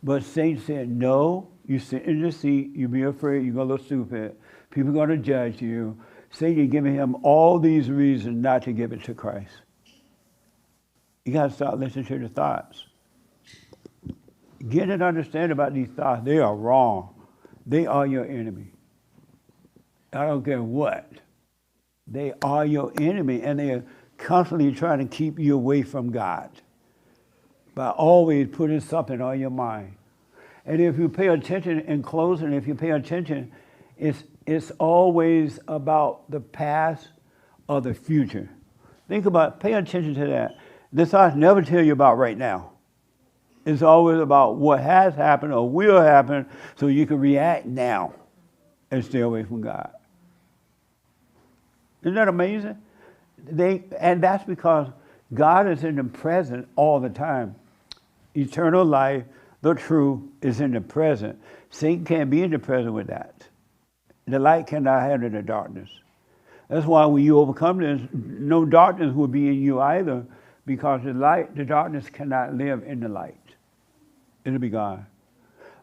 But Satan said, no, you sit in the seat, you be afraid, you're going to look stupid, people are going to judge you. Satan giving him all these reasons not to give it to Christ. You got to start listening to the thoughts. Get an understanding about these thoughts. They are wrong. They are your enemy. I don't care what. They are your enemy, and they are constantly trying to keep you away from God by always putting something on your mind. And if you pay attention, in closing, if you pay attention, it's always about the past or the future. Think about, pay attention to that. The thoughts never tell you about right now. It's always about what has happened or will happen so you can react now and stay away from God. Isn't that amazing? And that's because God is in the present all the time. Eternal life, the truth, is in the present. Satan can't be in the present with that. The light cannot handle the darkness. That's why when you overcome this, no darkness will be in you either, because the darkness cannot live in the light. It'll be gone.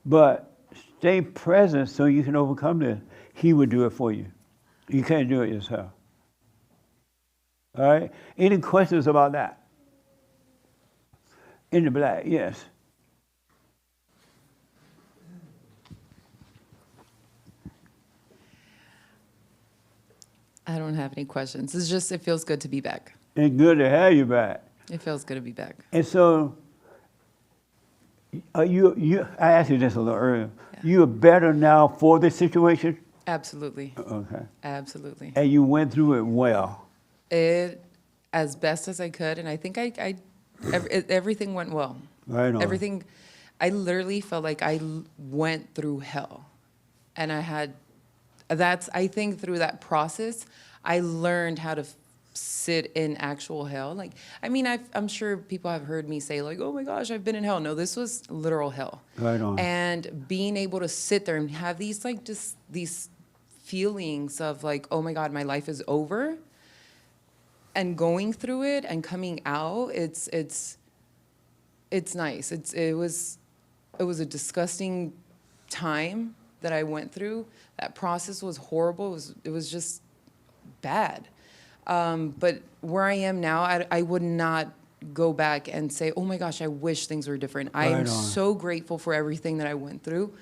But stay present so you can overcome this. He will do it for you. You can't do it yourself. All right? Any questions about that? In the black, yes. I don't have any questions. It's just, it feels good to be back. It's good to have you back. It feels good to be back. And so, I asked you this a little earlier. Yeah. You are better now for this situation? Absolutely. Okay. Absolutely. And you went through it well? It, as best as I could, and I think everything went well. Right on. Everything, I literally felt like I went through hell. And I think through that process, I learned how to sit in actual hell. Like, I mean, I'm sure people have heard me say like, oh my gosh, I've been in hell. No, this was literal hell. Right on. And being able to sit there and have these like just these feelings of like, oh my God, my life is over. And going through it and coming out, it's nice. It was a disgusting time that I went through. That process was horrible. It was just bad. But where I am now, I would not go back and say, oh my gosh, I wish things were different. I am so grateful for everything that I went through.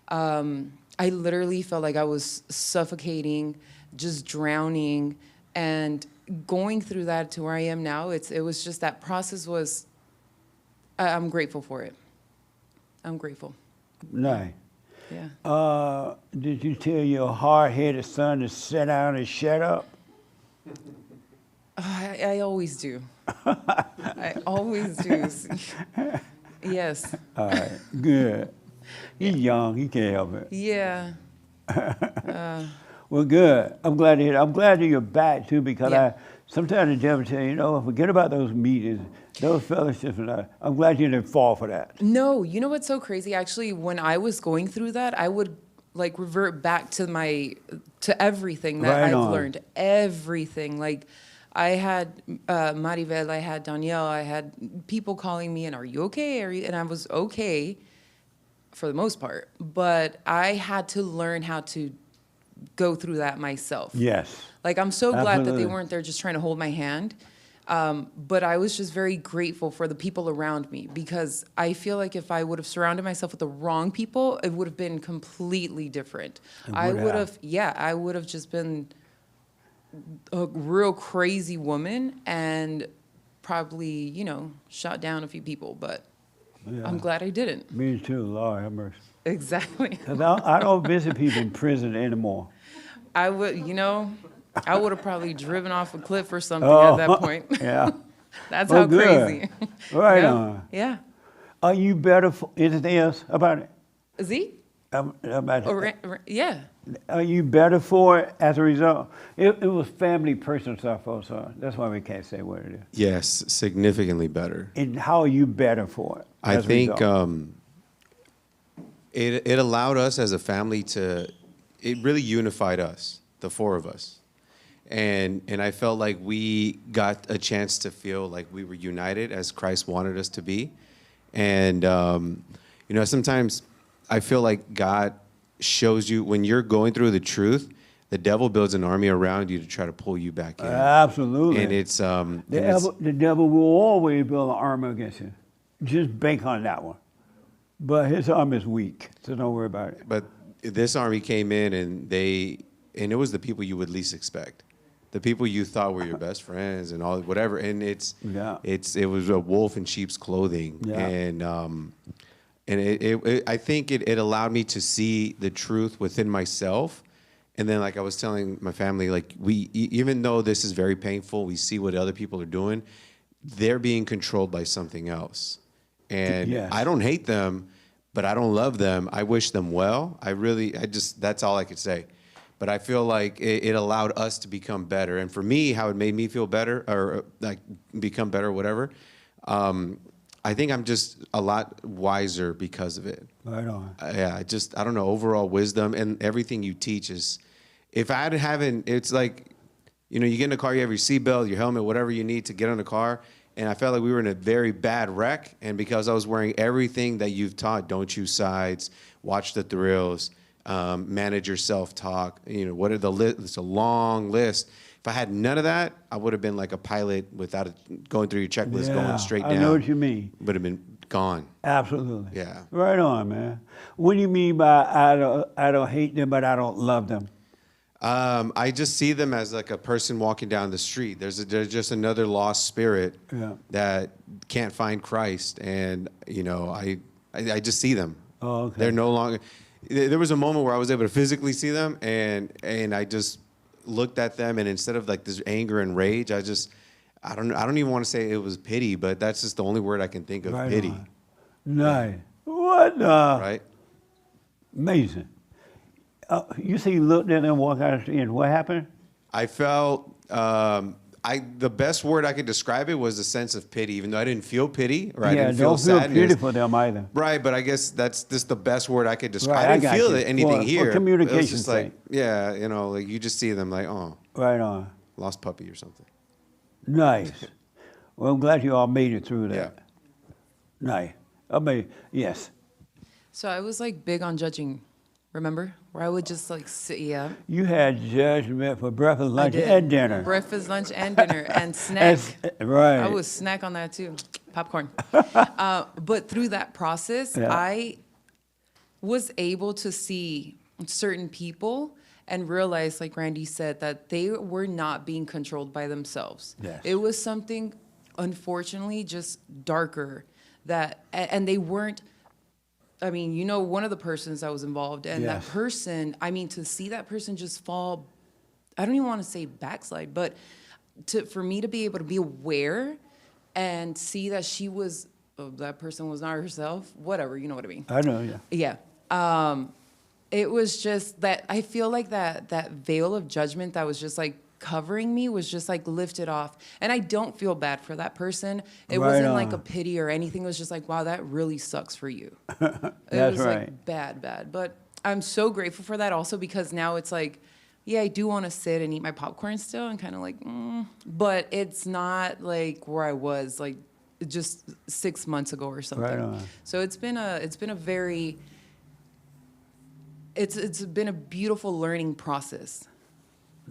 I literally felt like I was suffocating, just drowning, and going through that to where I am now, it was just that process was, I'm grateful for it. I'm grateful. Nice. Yeah. Did you tell your hard-headed son to sit down and shut up? I always do. I always do. Yes. All right, good. He's young, he can't help it. Yeah. Well, good. I'm glad to hear that. I'm glad that you're back, too, because sometimes the devil tell you, forget about those meetings, those fellowships. I'm glad you didn't fall for that. No, you know what's so crazy? Actually, when I was going through that, I would like revert back to everything that I've learned. Everything. Like, I had Maribel, I had Danielle, I had people calling me and, are you okay? And I was okay for the most part. But I had to learn how to go through that myself. Yes. Like, I'm so glad that they Absolutely. weren't there just trying to hold my hand. But I was just very grateful for the people around me, because I feel like if I would have surrounded myself with the wrong people, it would have been completely different. I would have just been a real crazy woman and probably, shot down a few people, but I'm glad I didn't. Me too, Lord have mercy. Exactly. 'Cause I don't visit people in prison anymore. I would, I would have probably driven off a cliff or something at that point. Yeah. That's how crazy. Right Yeah. on. Yeah. Are you better for anything else about it? Z? About it? Yeah. Are you better for it as a result? It was family, personal stuff also. That's why we can't say what it is. Yes, significantly better. And how are you better for it? I as a think result? it allowed us as a family it really unified us, the four of us. And I felt like we got a chance to feel like we were united as Christ wanted us to be. And, sometimes I feel like God shows you when you're going through the truth, the devil builds an army around you to try to pull you back in. Absolutely. And it's the devil will always build an armor against you. Just bank on that one. But his arm is weak, so don't worry about it. But this army came in and it was the people you would least expect. The people you thought were your best friends and all whatever. And it was a wolf in sheep's clothing. Yeah. And I think it allowed me to see the truth within myself. And then, like I was telling my family, like even though this is very painful, we see what other people are doing, they're being controlled by something else. And Yes. I don't hate them, but I don't love them. I wish them well. That's all I could say. But I feel like it allowed us to become better. And for me, how it made me feel better or like become better or whatever, I think I'm just a lot wiser because of it. Right on. I don't know, overall wisdom and everything you teach is, if I haven't, it's like, you get in a car, you have your seatbelt, your helmet, whatever you need to get in the car. And I felt like we were in a very bad wreck. And because I was wearing everything that you've taught, don't choose sides, watch the thrills, manage your self-talk, what are the list? It's a long list. If I had none of that, I would have been like a pilot without going through your checklist, going straight down. I know what you mean. Would have been gone. Absolutely. Yeah. Right on, man. What do you mean by I don't hate them, but I don't love them? I just see them as like a person walking down the street. There's just another lost spirit that can't find Christ, and I just see them. Oh, okay. They're no longer. There was a moment where I was able to physically see them, and I just looked at them, and instead of like this anger and rage, I don't even want to say it was pity, but that's just the only word I can think of. Right pity. on. Nice. What the? Right. Amazing. You see, you looked at them walk out of the street, and what happened? I felt the best word I could describe it was a sense of pity, even though I didn't feel pity or I didn't feel sadness. Don't feel pity for them either. Right, but I guess that's just the best word I could describe. Right, I didn't feel anything here. For communication it was just sake. like, like you just see them like, oh, right on, lost puppy or something. Nice. Well, I'm glad you all made it through that. Yeah. Nice. I mean, yes. So I was like big on judging, remember? Where I would just like sit, You had judgment for breakfast, I lunch, did. and dinner. Breakfast, lunch, and dinner, and snack. Right. I would snack on that too, popcorn. But through that process, I was able to see certain people and realize, like Randy said, that they were not being controlled by themselves. Yes. It was something, unfortunately, just darker and they weren't. I mean, one of the persons that was involved, and that person, to see that person just fall, I don't even want to say backslide, but for me to be able to be aware and see that that person was not herself, whatever, you know what I mean? I know, yeah. Yeah. It was just that I feel like that veil of judgment that was just like covering me was just like lifted off. And I don't feel bad for that person. It wasn't like a pity or anything. It was just like, wow, that really sucks for you. It was like bad. But I'm so grateful for that also, because now it's like, I do want to sit and eat my popcorn still and kind of like, but it's not like where I was like just 6 months ago or something. Right on. So it's been a beautiful learning process.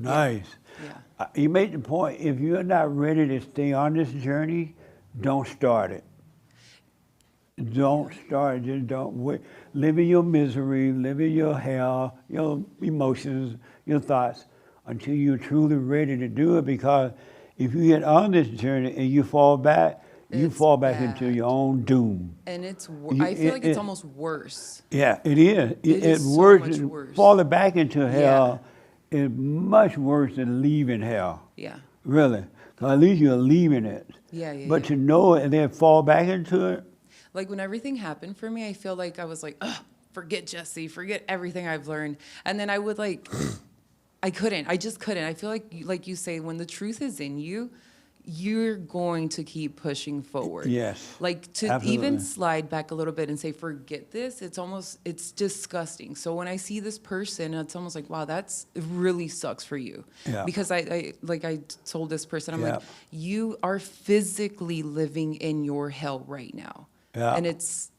Nice. Yeah. You made the point, if you're not ready to stay on this journey, don't start it. Don't start it. Just don't wait. Live in your misery, live in your hell, your emotions, your thoughts, until you're truly ready to do it. Because if you get on this journey and you fall back, you fall back into your own doom. And I feel like it's almost worse. Yeah, it is. It's so worse. much worse. Falling back into hell is much worse than leaving hell. Yeah. Really. 'Cause at least you're leaving it. Yeah. But to know it and then fall back into it. Like when everything happened for me, I feel like I was like, ugh, forget Jesse, forget everything I've learned. And then I would like, I just couldn't. I feel like you say, when the truth is in you, you're going to keep pushing forward. Yes. Like to Absolutely. even slide back a little bit and say, forget this, it's disgusting. So when I see this person, it's almost like, wow, it really sucks for you. Yeah. Because I told this person, I'm Yeah. like, you are physically living in your hell right now. Yeah. And it's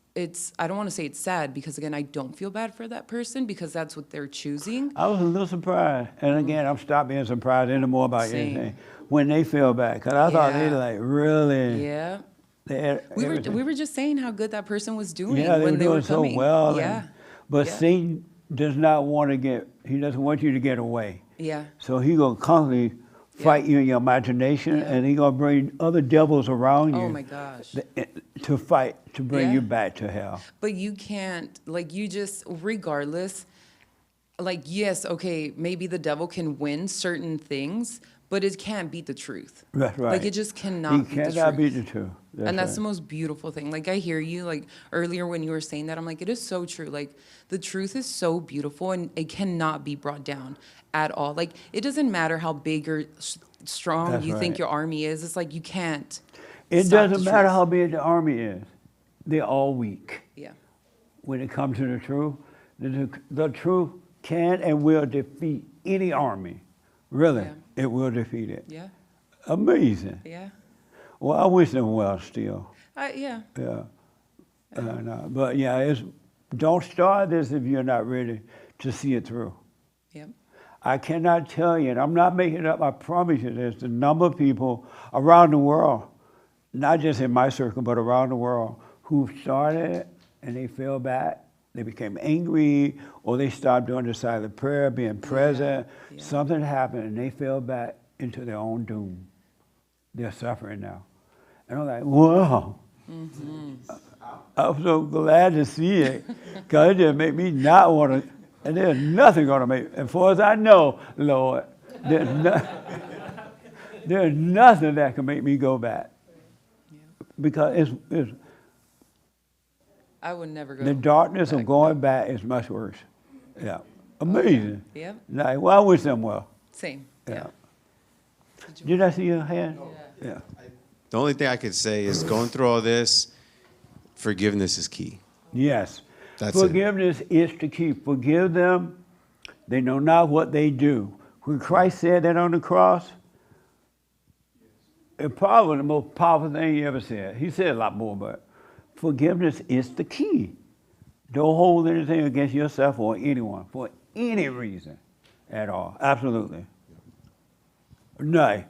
I don't want to say it's sad, because again, I don't feel bad for that person, because that's what they're choosing. I was a little surprised. And again, I'm stopped being surprised anymore about Same. anything. When they fell back. Because I thought they like really. Yeah. They had We everything. were just saying how good that person was doing Yeah, they when were they doing were coming. so well. Yeah. But Satan does not want to he doesn't want you to get away. Yeah. So he going to constantly fight you in your imagination, and he going to bring other devils around you. Oh my gosh. To fight, to bring Yeah. you back to hell. But you can't, like, you just, regardless, like, yes, okay, maybe the devil can win certain things, but it can't beat the truth. That's right. Like, it just cannot He beat the truth. cannot beat the truth. And that's right. the most beautiful thing. Like, I hear you, like, earlier when you were saying that, I'm like, it is so true. Like, the truth is so beautiful, and it cannot be brought down at all. Like, it doesn't matter how big or strong That's you think right. your army is. It's like, you can't. It stop doesn't the matter truth. how big the army is. They're all weak. Yeah. When it comes to the truth, the truth can and will defeat any army. Really, it will defeat it. Yeah. Amazing. Yeah. Well, I wish them well still. Yeah. Yeah. But yeah, don't start this if you're not ready to see it through. Yep. I cannot tell you, and I'm not making it up, I promise you this, the number of people around the world, not just in my circle, but around the world, who started it and they fell back, they became angry, or they stopped doing the silent prayer, being present. Something happened and they fell back into their own doom. They're suffering now. And I'm like, whoa. I'm so glad to see it, because it just made me not want to, and there's nothing going to make, as far as I know, Lord, there's nothing that can make me go back. Because it's I would never go. the darkness of going back is much worse. Yeah. Amazing. Yep. Like, well, I wish them well. Same. Yeah. Did I see your hand? Yeah. The only thing I could say is going through all this, forgiveness is key. Yes. That's it. Forgiveness is the key. Forgive them. They know not what they do. When Christ said that on the cross, it's probably the most powerful thing he ever said. He said a lot more, but forgiveness is the key. Don't hold anything against yourself or anyone for any reason at all. Absolutely. No.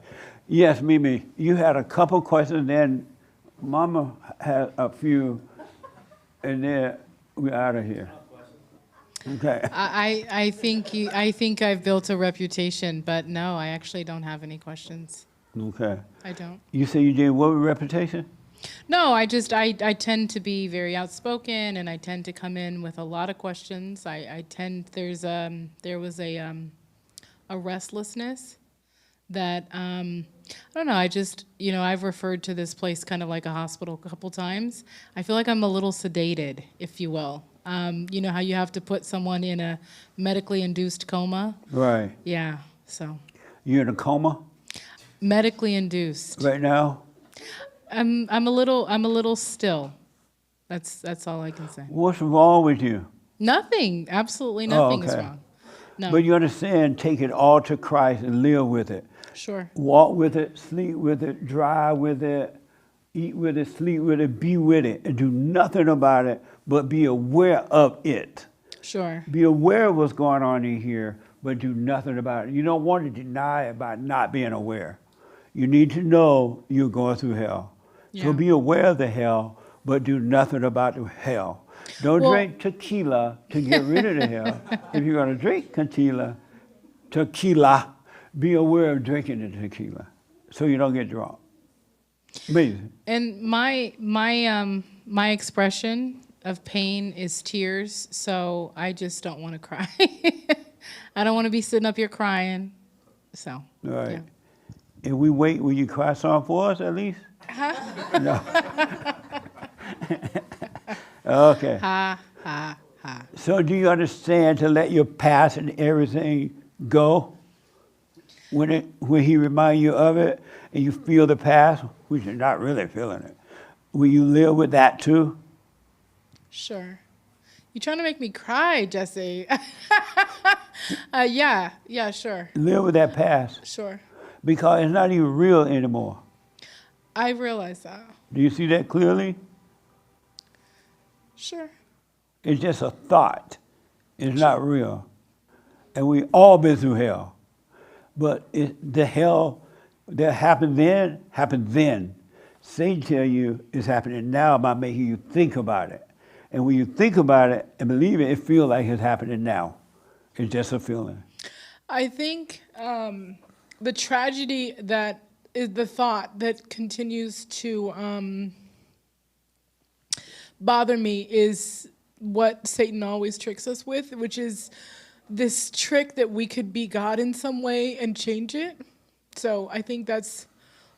Yes, Mimi, you had a couple questions, then Mama had a few, and then we're out of here. Okay. I think I've built a reputation, but no, I actually don't have any questions. Okay. I don't. You say you did what with reputation? No, I tend to be very outspoken, and I tend to come in with a lot of questions. There was a restlessness that I don't know. I've referred to this place kind of like a hospital a couple times. I feel like I'm a little sedated, if you will. You know how you have to put someone in a medically induced coma? Right. Yeah. So. You're in a coma Medically induced. right now? I'm a little still. That's all I can say. What's wrong with you? Nothing. Absolutely nothing is okay. wrong. No. But you understand, take it all to Christ and live with it. Sure. Walk with it, sleep with it, drive with it, eat with it, sleep with it, be with it, and do nothing about it, but be aware of it. Sure. Be aware of what's going on in here, but do nothing about it. You don't want to deny it by not being aware. You need to know you're going through hell. Yeah. So be aware of the hell, but do nothing about the hell. Don't drink tequila to get rid of the hell. If you're going to drink tequila, be aware of drinking the tequila so you don't get drunk. Amazing. And my expression of pain is tears, so I just don't want to cry. I don't want to be sitting up here crying. So. All right. Yeah. If we wait, will you cry some for us at least? Huh? No. Okay. Ha, ha, ha. So do you understand to let your past and everything go? When he remind you of it and you feel the past, which you're not really feeling it, will you live with that too? Sure. You're trying to make me cry, Jesse. Yeah, sure. Live with that past. Sure. Because it's not even real anymore. I realize that. Do you see that clearly? Sure. It's just a thought. It's not real. And we all been through hell. But the hell that happened then. Satan tell you it's happening now by making you think about it. And when you think about it and believe it, it feels like it's happening now. It's just a feeling. I think the tragedy that is the thought that continues to bother me is what Satan always tricks us with, which is this trick that we could be God in some way and change it. So I think that's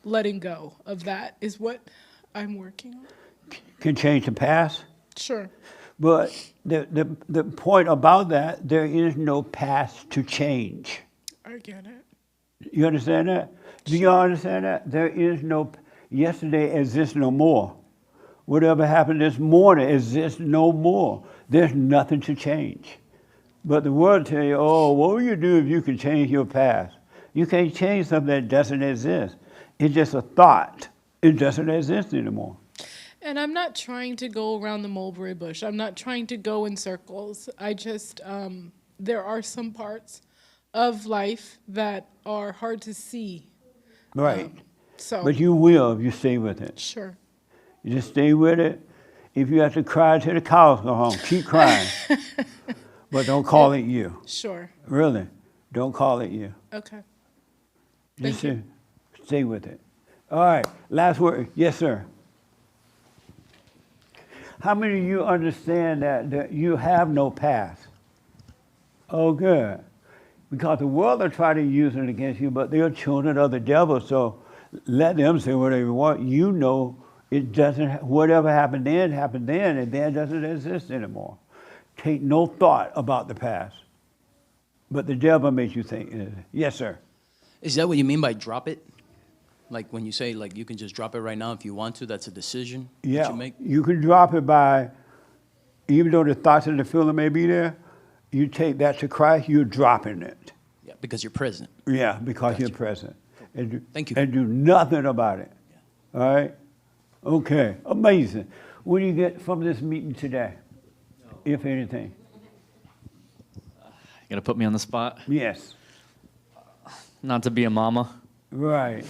letting go of that is what I'm working on. Can change the past? Sure. But the point about that, there is no past to change. I get it. You understand that? Do you understand that? There is no, yesterday exists no more. Whatever happened this morning exists no more. There's nothing to change. But the world tell you, oh, what will you do if you can change your past? You can't change something that doesn't exist. It's just a thought. It doesn't exist anymore. And I'm not trying to go around the mulberry bush. I'm not trying to go in circles. I just, there are some parts of life that are hard to see. Right. So. But you will if you stay with it. Sure. You just stay with it. If you have to cry till the cows go home, keep crying. But don't call it you. Sure. Really. Don't call it you. Okay. Just stay with it. All right. Last word. Yes, sir. How many of you understand that you have no past? Oh, good. Because the world will try to use it against you, but they're children of the devil, so let them say whatever they want. You know it doesn't, whatever happened then, and then doesn't exist anymore. Take no thought about the past. But the devil makes you think it is. Yes, sir. Is that what you mean by drop it? Like when you say like you can just drop it right now if you want to, that's a decision that Yeah, you make? you can drop it by, even though the thoughts and the feeling may be there, you take that to Christ, you're dropping it. Yeah, because you're present. Yeah, because you're present. Thank you. And do nothing about it. Yeah. All right? Okay, amazing. What do you get from this meeting today, if anything? You gonna put me on the spot? Yes. Not to be a mama. Right.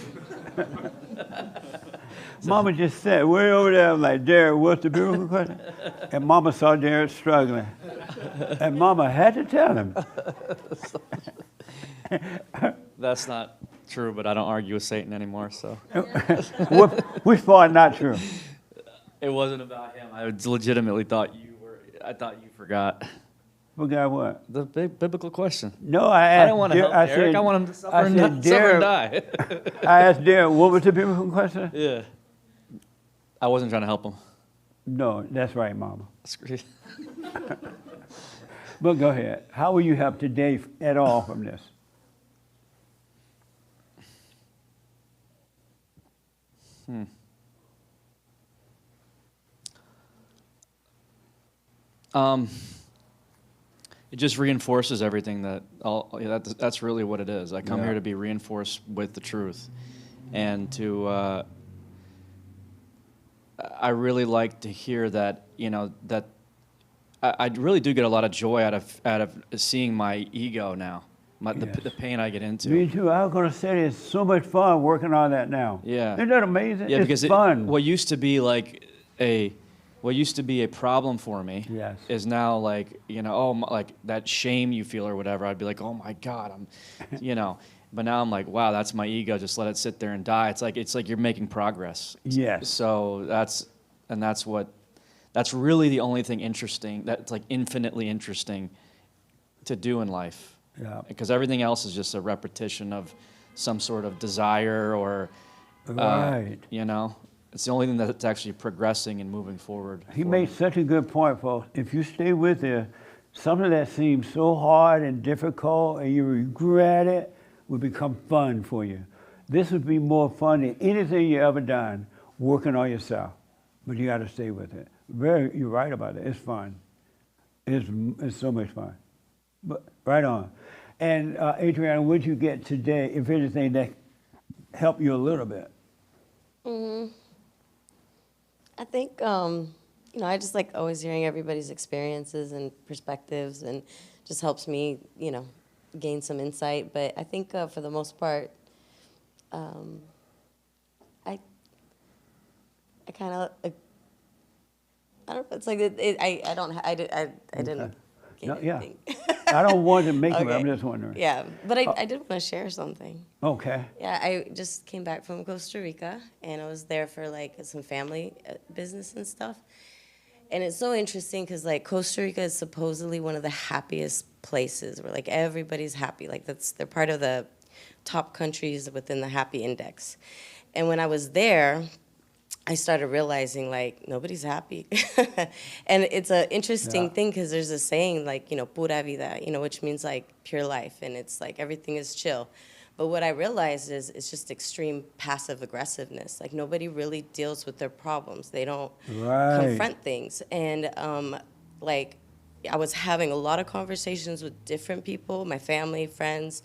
Mama just said, way over there, I'm like, Derrick, what's the biblical question? And Mama saw Derrick struggling. And Mama had to tell him. That's not true, but I don't argue with Satan anymore, so. Which part not true? It wasn't about him. I legitimately thought you forgot. Forgot what? The big biblical question. No, I asked. I don't want to help Derrick. I want him to suffer and die. I asked Derrick, what was the biblical question? Yeah. I wasn't trying to help him. No, that's right, Mama. But go ahead. How will you help today at all from this? It just reinforces everything that's really what it is. I come here to be reinforced with the truth, and to I really like to hear that that I really do get a lot of joy out of seeing my ego now, the pain I get into. Me too. I was going to say it's so much fun working on that now. Yeah. Isn't that amazing? Yeah, it's because fun. what used to be like what used to be a problem for me is now like, like that shame you feel or whatever. I'd be like, oh my God, but now I'm like, wow, that's my ego. Just let it sit there and die. It's like you're making progress. Yes. So that's really the only thing interesting, that's like infinitely interesting to do in life. Yeah. Because everything else is just a repetition of some sort of desire or, right. It's the only thing that's actually progressing and moving forward. He made such a good point, folks. If you stay with it, something that seems so hard and difficult and you regret it will become fun for you. This would be more fun than anything you ever done working on yourself. But you got to stay with it. You're right about it. It's fun. It's so much fun. But right on. And Adriana, what did you get today, if anything, that helped you a little bit? I think, I just like always hearing everybody's experiences and perspectives, and just helps me, gain some insight. But I think for the most part, I kind of, I don't know. It's like I didn't. No, yeah. I don't want to make it. Okay. I'm just wondering. Yeah, but I did want to share something. Okay. Yeah, I just came back from Costa Rica, and I was there for like some family business and stuff. And it's so interesting because like Costa Rica is supposedly one of the happiest places where like everybody's happy. Like they're part of the top countries within the Happy Index. And when I was there, I started realizing like nobody's happy. And it's an interesting thing because there's a saying like, pura vida, which means like pure life. And it's like everything is chill. But what I realized is it's just extreme passive aggressiveness. Like nobody really deals with their problems. They don't confront things. And like I was having a lot of conversations with different people, my family, friends,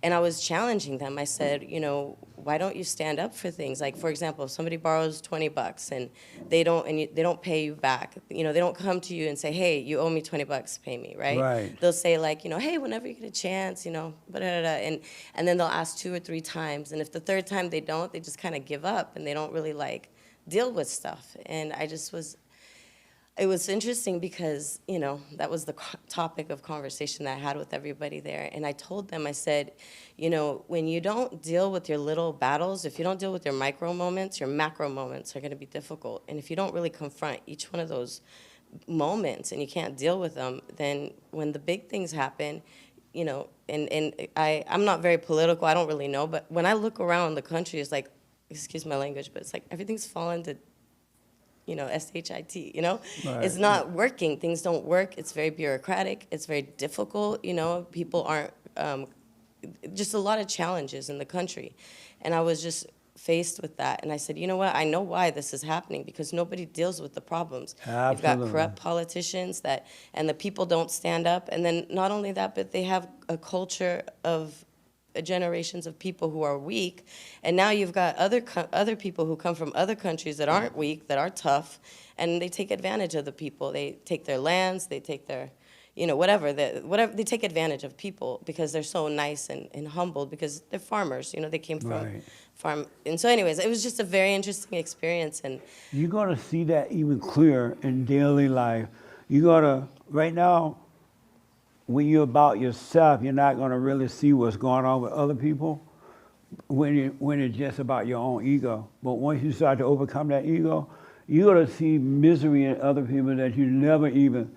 and I was challenging them. I said, why don't you stand up for things? Like, for example, if somebody borrows $20 and they don't pay you back, they don't come to you and say, hey, you owe me $20, pay me, right? Right. They'll say like, hey, whenever you get a chance, and then they'll ask 2 or 3 times, and if the third time they don't, they just kind of give up and they don't really like deal with stuff. And it was interesting because, that was the topic of conversation that I had with everybody there. And I told them, I said, when you don't deal with your little battles, if you don't deal with your micro moments, your macro moments are going to be difficult. And if you don't really confront each one of those moments and you can't deal with them, then when the big things happen, I'm not very political, I don't really know, but when I look around the country, it's like, excuse my language, but it's like everything's fallen to SHIT, Right. It's not working. Things don't work. It's very bureaucratic. It's very difficult. People aren't, just a lot of challenges in the country. And I was just faced with that. And I said, you know what? I know why this is happening because nobody deals with the problems. Absolutely. You've got corrupt politicians and the people don't stand up. And then not only that, but they have a culture of generations of people who are weak, and now you've got other people who come from other countries that aren't weak, that are tough, and they take advantage of the people. They take their lands, they take their, whatever. They take advantage of people because they're so nice and humble because they're farmers. They came from farm. And so, anyways, it was just a very interesting experience. And you're gonna see that even clearer in daily life. You gotta right now. When you're about yourself, you're not going to really see what's going on with other people when it's just about your own ego. But once you start to overcome that ego, you're going to see misery in other people that you never even,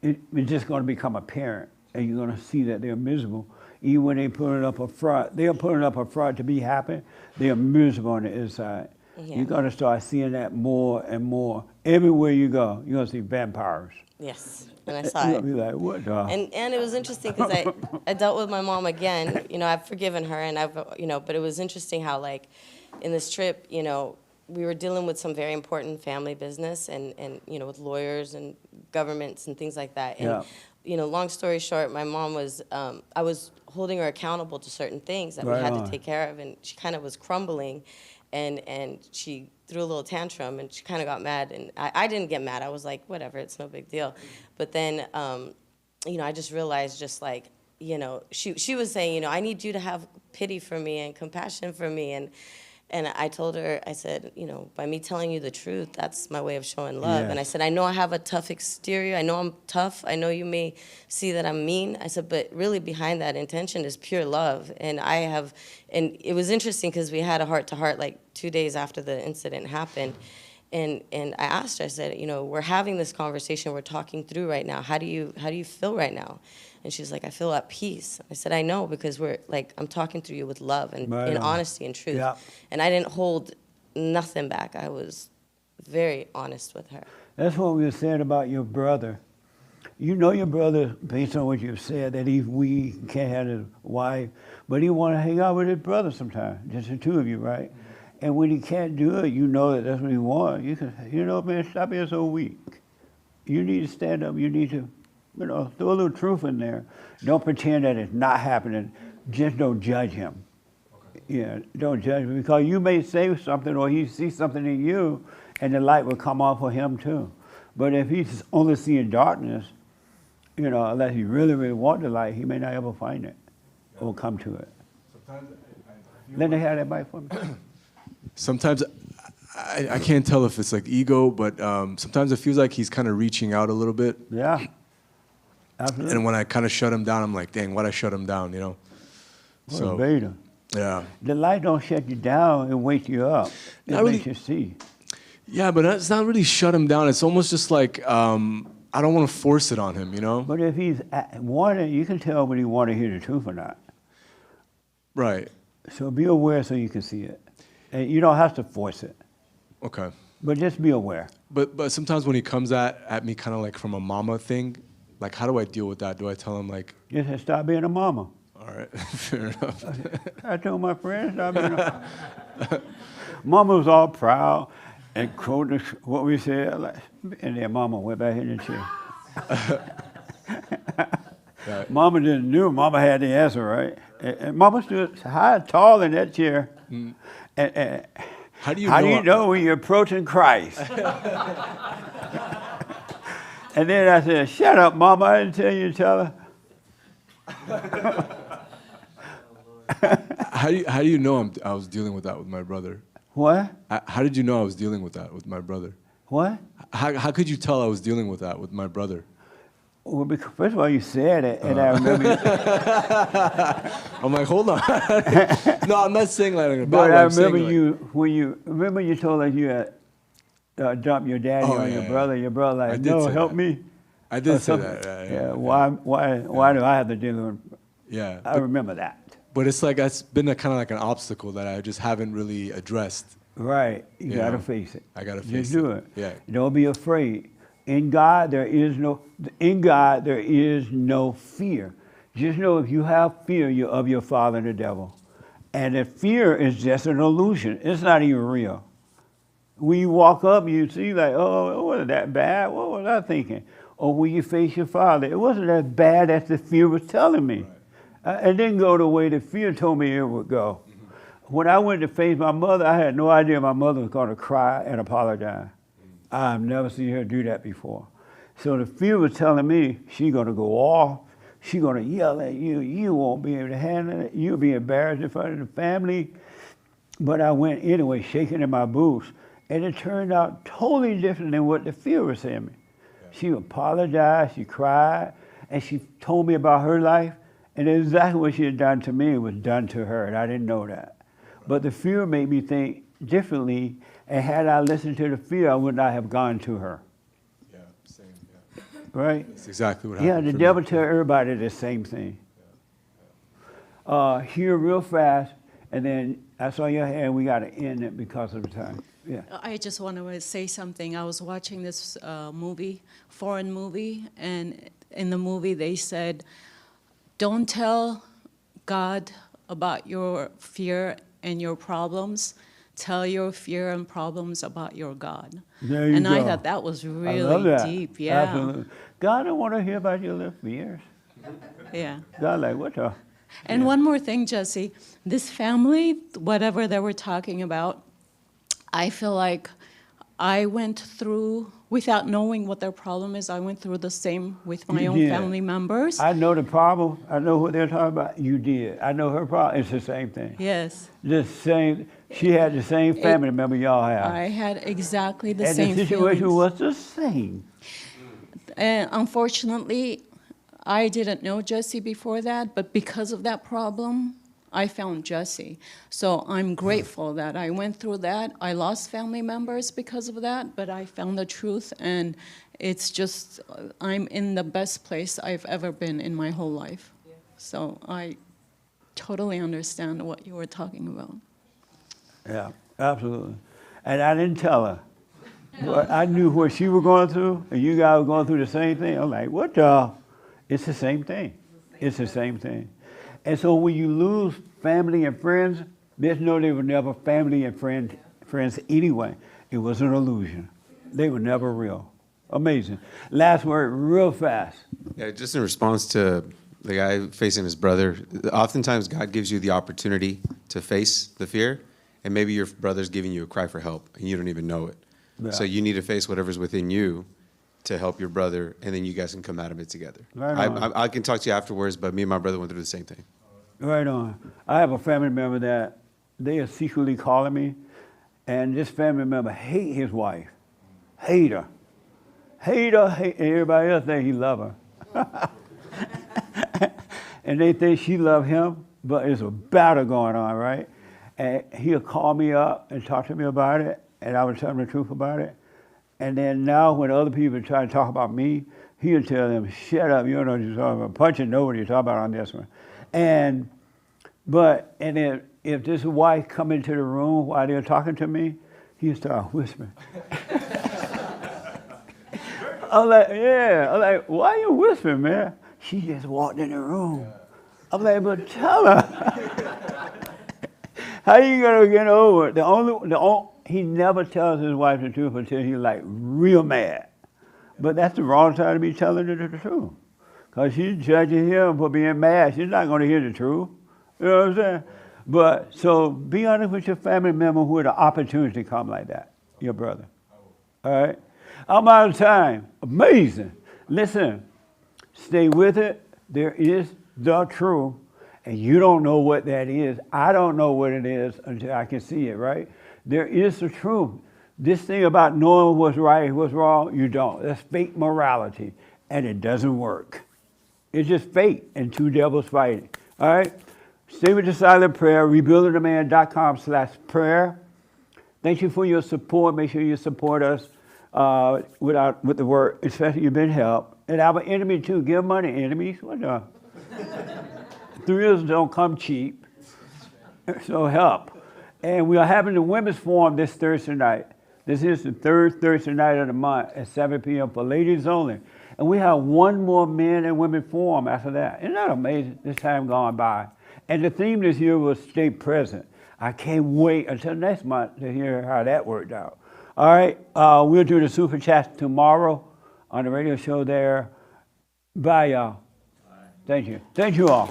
it's just going to become apparent. And you're going to see that they're miserable. Even when they put it up a front, they're putting up a front to be happy, they're miserable on the inside. Yeah. You're going to start seeing that more and more. Everywhere you go, you're going to see vampires. Yes. And I saw it. Be like, what the? And it was interesting because I dealt with my mom again. I've forgiven her, and but it was interesting how like in this trip, we were dealing with some very important family business and with lawyers and governments and things like that. And long story short, my mom was I was holding her accountable to certain things that we had to take care of, and she kind of was crumbling. And she threw a little tantrum, and she kind of got mad. And I didn't get mad. I was like, whatever, it's no big deal. But then, I just realized just like you know, she was saying, you know, I need you to have pity for me and compassion for me. And I told her, I said, you know, by me telling you the truth, that's my way of showing love. Yes. And I said, I know I have a tough exterior. I know I'm tough. I know you may see that I'm mean. I said, but really behind that intention is pure love. And it was interesting because we had a heart-to-heart like 2 days after the incident happened. And I asked her, I said, you know, we're having this conversation, we're talking through right now. How do you feel right now? And she's like, I feel at peace. I said, I know, because I'm talking through you with love and Right in on. honesty and truth. Yeah. And I didn't hold nothing back. I was very honest with her. That's what we were saying about your brother. You know your brother, based on what you've said, that he's weak, can't have his wife, but he want to hang out with his brother sometimes, just the two of you, right? And when he can't do it, you know that that's what he wants. You can, you know, man, stop being so weak. You need to stand up. You need to, you know, throw a little truth in there. Don't pretend that it's not happening. Just don't judge him. Yeah, don't judge him, because you may say something or he sees something in you and the light will come on for him too. But if he's only seeing darkness, you know, unless he really, really wants the light, he may not ever find it or come to it. Let me have that mic for me. Sometimes I can't tell if it's like ego, but sometimes it feels like he's kind of reaching out a little bit. Yeah. Absolutely. And when I kind of shut him down, I'm like, dang, why'd I shut him down, you know? What a beta. Yeah. The light don't shut you down and wake you up. It Not makes really. you see. Yeah, but it's not really shut him down. It's almost just like I don't want to force it on him, you know? But if he's wanting, you can tell when he want to hear the truth or not. Right. So be aware so you can see it. And you don't have to force it. Okay. But just be aware. But sometimes when he comes at me kind of like from a mama thing, like how do I deal with that? Do I tell him like... Just stop being a mama. All right, fair enough. I told my friends, stop being a mama. Mama was all proud and quoted what we said, like, and then mama went back in the chair. Right. Mama didn't know. Mama had the answer, right? And mama stood high, tall in that chair. Mm. And how do you know when you're approaching Christ? And then I said, shut up, Mama, I didn't tell you to tell her. How do you know I was dealing with that with my brother? What? How did you know I was dealing with that with my brother? What? How could you tell I was dealing with that with my brother? Well, because first of all, you said it, and I remember. I'm like, hold on. No, I'm not saying like in a bad But way. I I'm saying, remember when you told us you had dumped your daddy on your brother. Your brother like, no, help me. I did say that. Yeah. Why do I have to deal with? Yeah. I remember that. But it's like it's been a kind of like an obstacle that I just haven't really addressed. Right. You gotta know? face it. I gotta face Just do it. Yeah. Don't be afraid. In God there is no fear. Just know if you have fear, you're of your father the devil. And that fear is just an illusion. It's not even real. When you walk up, you see like, oh, it wasn't that bad. What was I thinking? Or when you face your father, it wasn't as bad as the fear was telling me. It didn't go the way the fear told me it would go. When I went to face my mother, I had no idea my mother was going to cry and apologize. I've never seen her do that before. So the fear was telling me she's going to go off. She's going to yell at you. You won't be able to handle it. You'll be embarrassed in front of the family. But I went anyway, shaking in my boots. And it turned out totally different than what the fear was saying me. She apologized, she cried, and she told me about her life. And exactly what she had done to me was done to her, and I didn't know that. But the fear made me think differently, and had I listened to the fear, I would not have gone to her. Yeah, same, yeah. Right? That's exactly what happened. Yeah, the for devil me. tell everybody the same thing. Here real fast, and then I saw your hand, we got to end it because of the time. Yeah. I just want to say something. I was watching this foreign movie, and in the movie they said, don't tell God about your fear and your problems. Tell your fear and problems about your God. There you and go. I thought that was I love really that. deep. Yeah. Absolutely. God don't want to hear about your little fears. Yeah. God like, what the? And one more thing, Jesse. This family, whatever they were talking about, I feel like I went through without knowing what their problem is. I went through the same with my You own did. family members. I know the problem. I know what they're talking about. You did. I know her problem. It's the same thing. Yes. The same. She had the same family member y'all have. I had exactly the and same the situation feelings. was the same. And unfortunately, I didn't know Jesse before that, but because of that problem, I found Jesse. So I'm grateful that I went through that. I lost family members because of that, but I found the truth, and it's just, I'm in the best place I've ever been in my whole life. So I totally understand what you were talking about. Yeah, absolutely. And I didn't tell her. But I knew what she was going through, and you guys were going through the same thing. I'm like, what the? It's the same thing. It's the same thing. And so when you lose family and friends, there's no, they were never family and friends anyway. It was an illusion. They were never real. Amazing. Last word, real fast. Yeah, just in response to the guy facing his brother, oftentimes God gives you the opportunity to face the fear, and maybe your brother's giving you a cry for help, and you don't even know it. Yeah. So you need to face whatever's within you to help your brother, and then you guys can come out of it together. Right on. I can talk to you afterwards, but me and my brother went through the same thing. Right on. I have a family member that they are secretly calling me, and this family member hate his wife. Hate her. Hate her, hate, and everybody else think he love her. And they think she love him, but there's a battle going on, right? And he'll call me up and talk to me about it, and I would tell him the truth about it. And then now when other people try to talk about me, he'll tell them, shut up, you don't know what you're talking about. Punching nobody you're talking about on this one. And then if this wife come into the room while they're talking to me, he'll start whispering. I'm like, yeah. I'm like, why are you whispering, man? She just walked in the room. I'm like, but tell her. How you gonna get over it? He never tells his wife the truth until he's like real mad. But that's the wrong time to be telling her the truth. Because she's judging him for being mad. She's not gonna hear the truth. You know what I'm saying? But so be honest with your family member who had the opportunity to come like that, your brother. All right? I'm out of time. Amazing. Listen, stay with it. There is the truth, and you don't know what that is. I don't know what it is until I can see it, right? There is the truth. This thing about knowing what's right, what's wrong, you don't. That's fake morality, and it doesn't work. It's just fate and two devils fighting. All right? Stay with the silent prayer, rebuildingtheman.com/prayer. Thank you for your support. Make sure you support us with the word, especially you've been helped. And our enemy too. Give money, enemies. What the? Thrills don't come cheap. So help. And we are having the women's forum this Thursday night. This is the third Thursday night of the month at 7 p.m. for ladies only. And we have one more men and women forum after that. Isn't that amazing? This time gone by. And the theme this year was stay present. I can't wait until next month to hear how that worked out. All right, we'll do the super chat tomorrow on the radio show there. Bye, y'all. Thank you. Thank you all.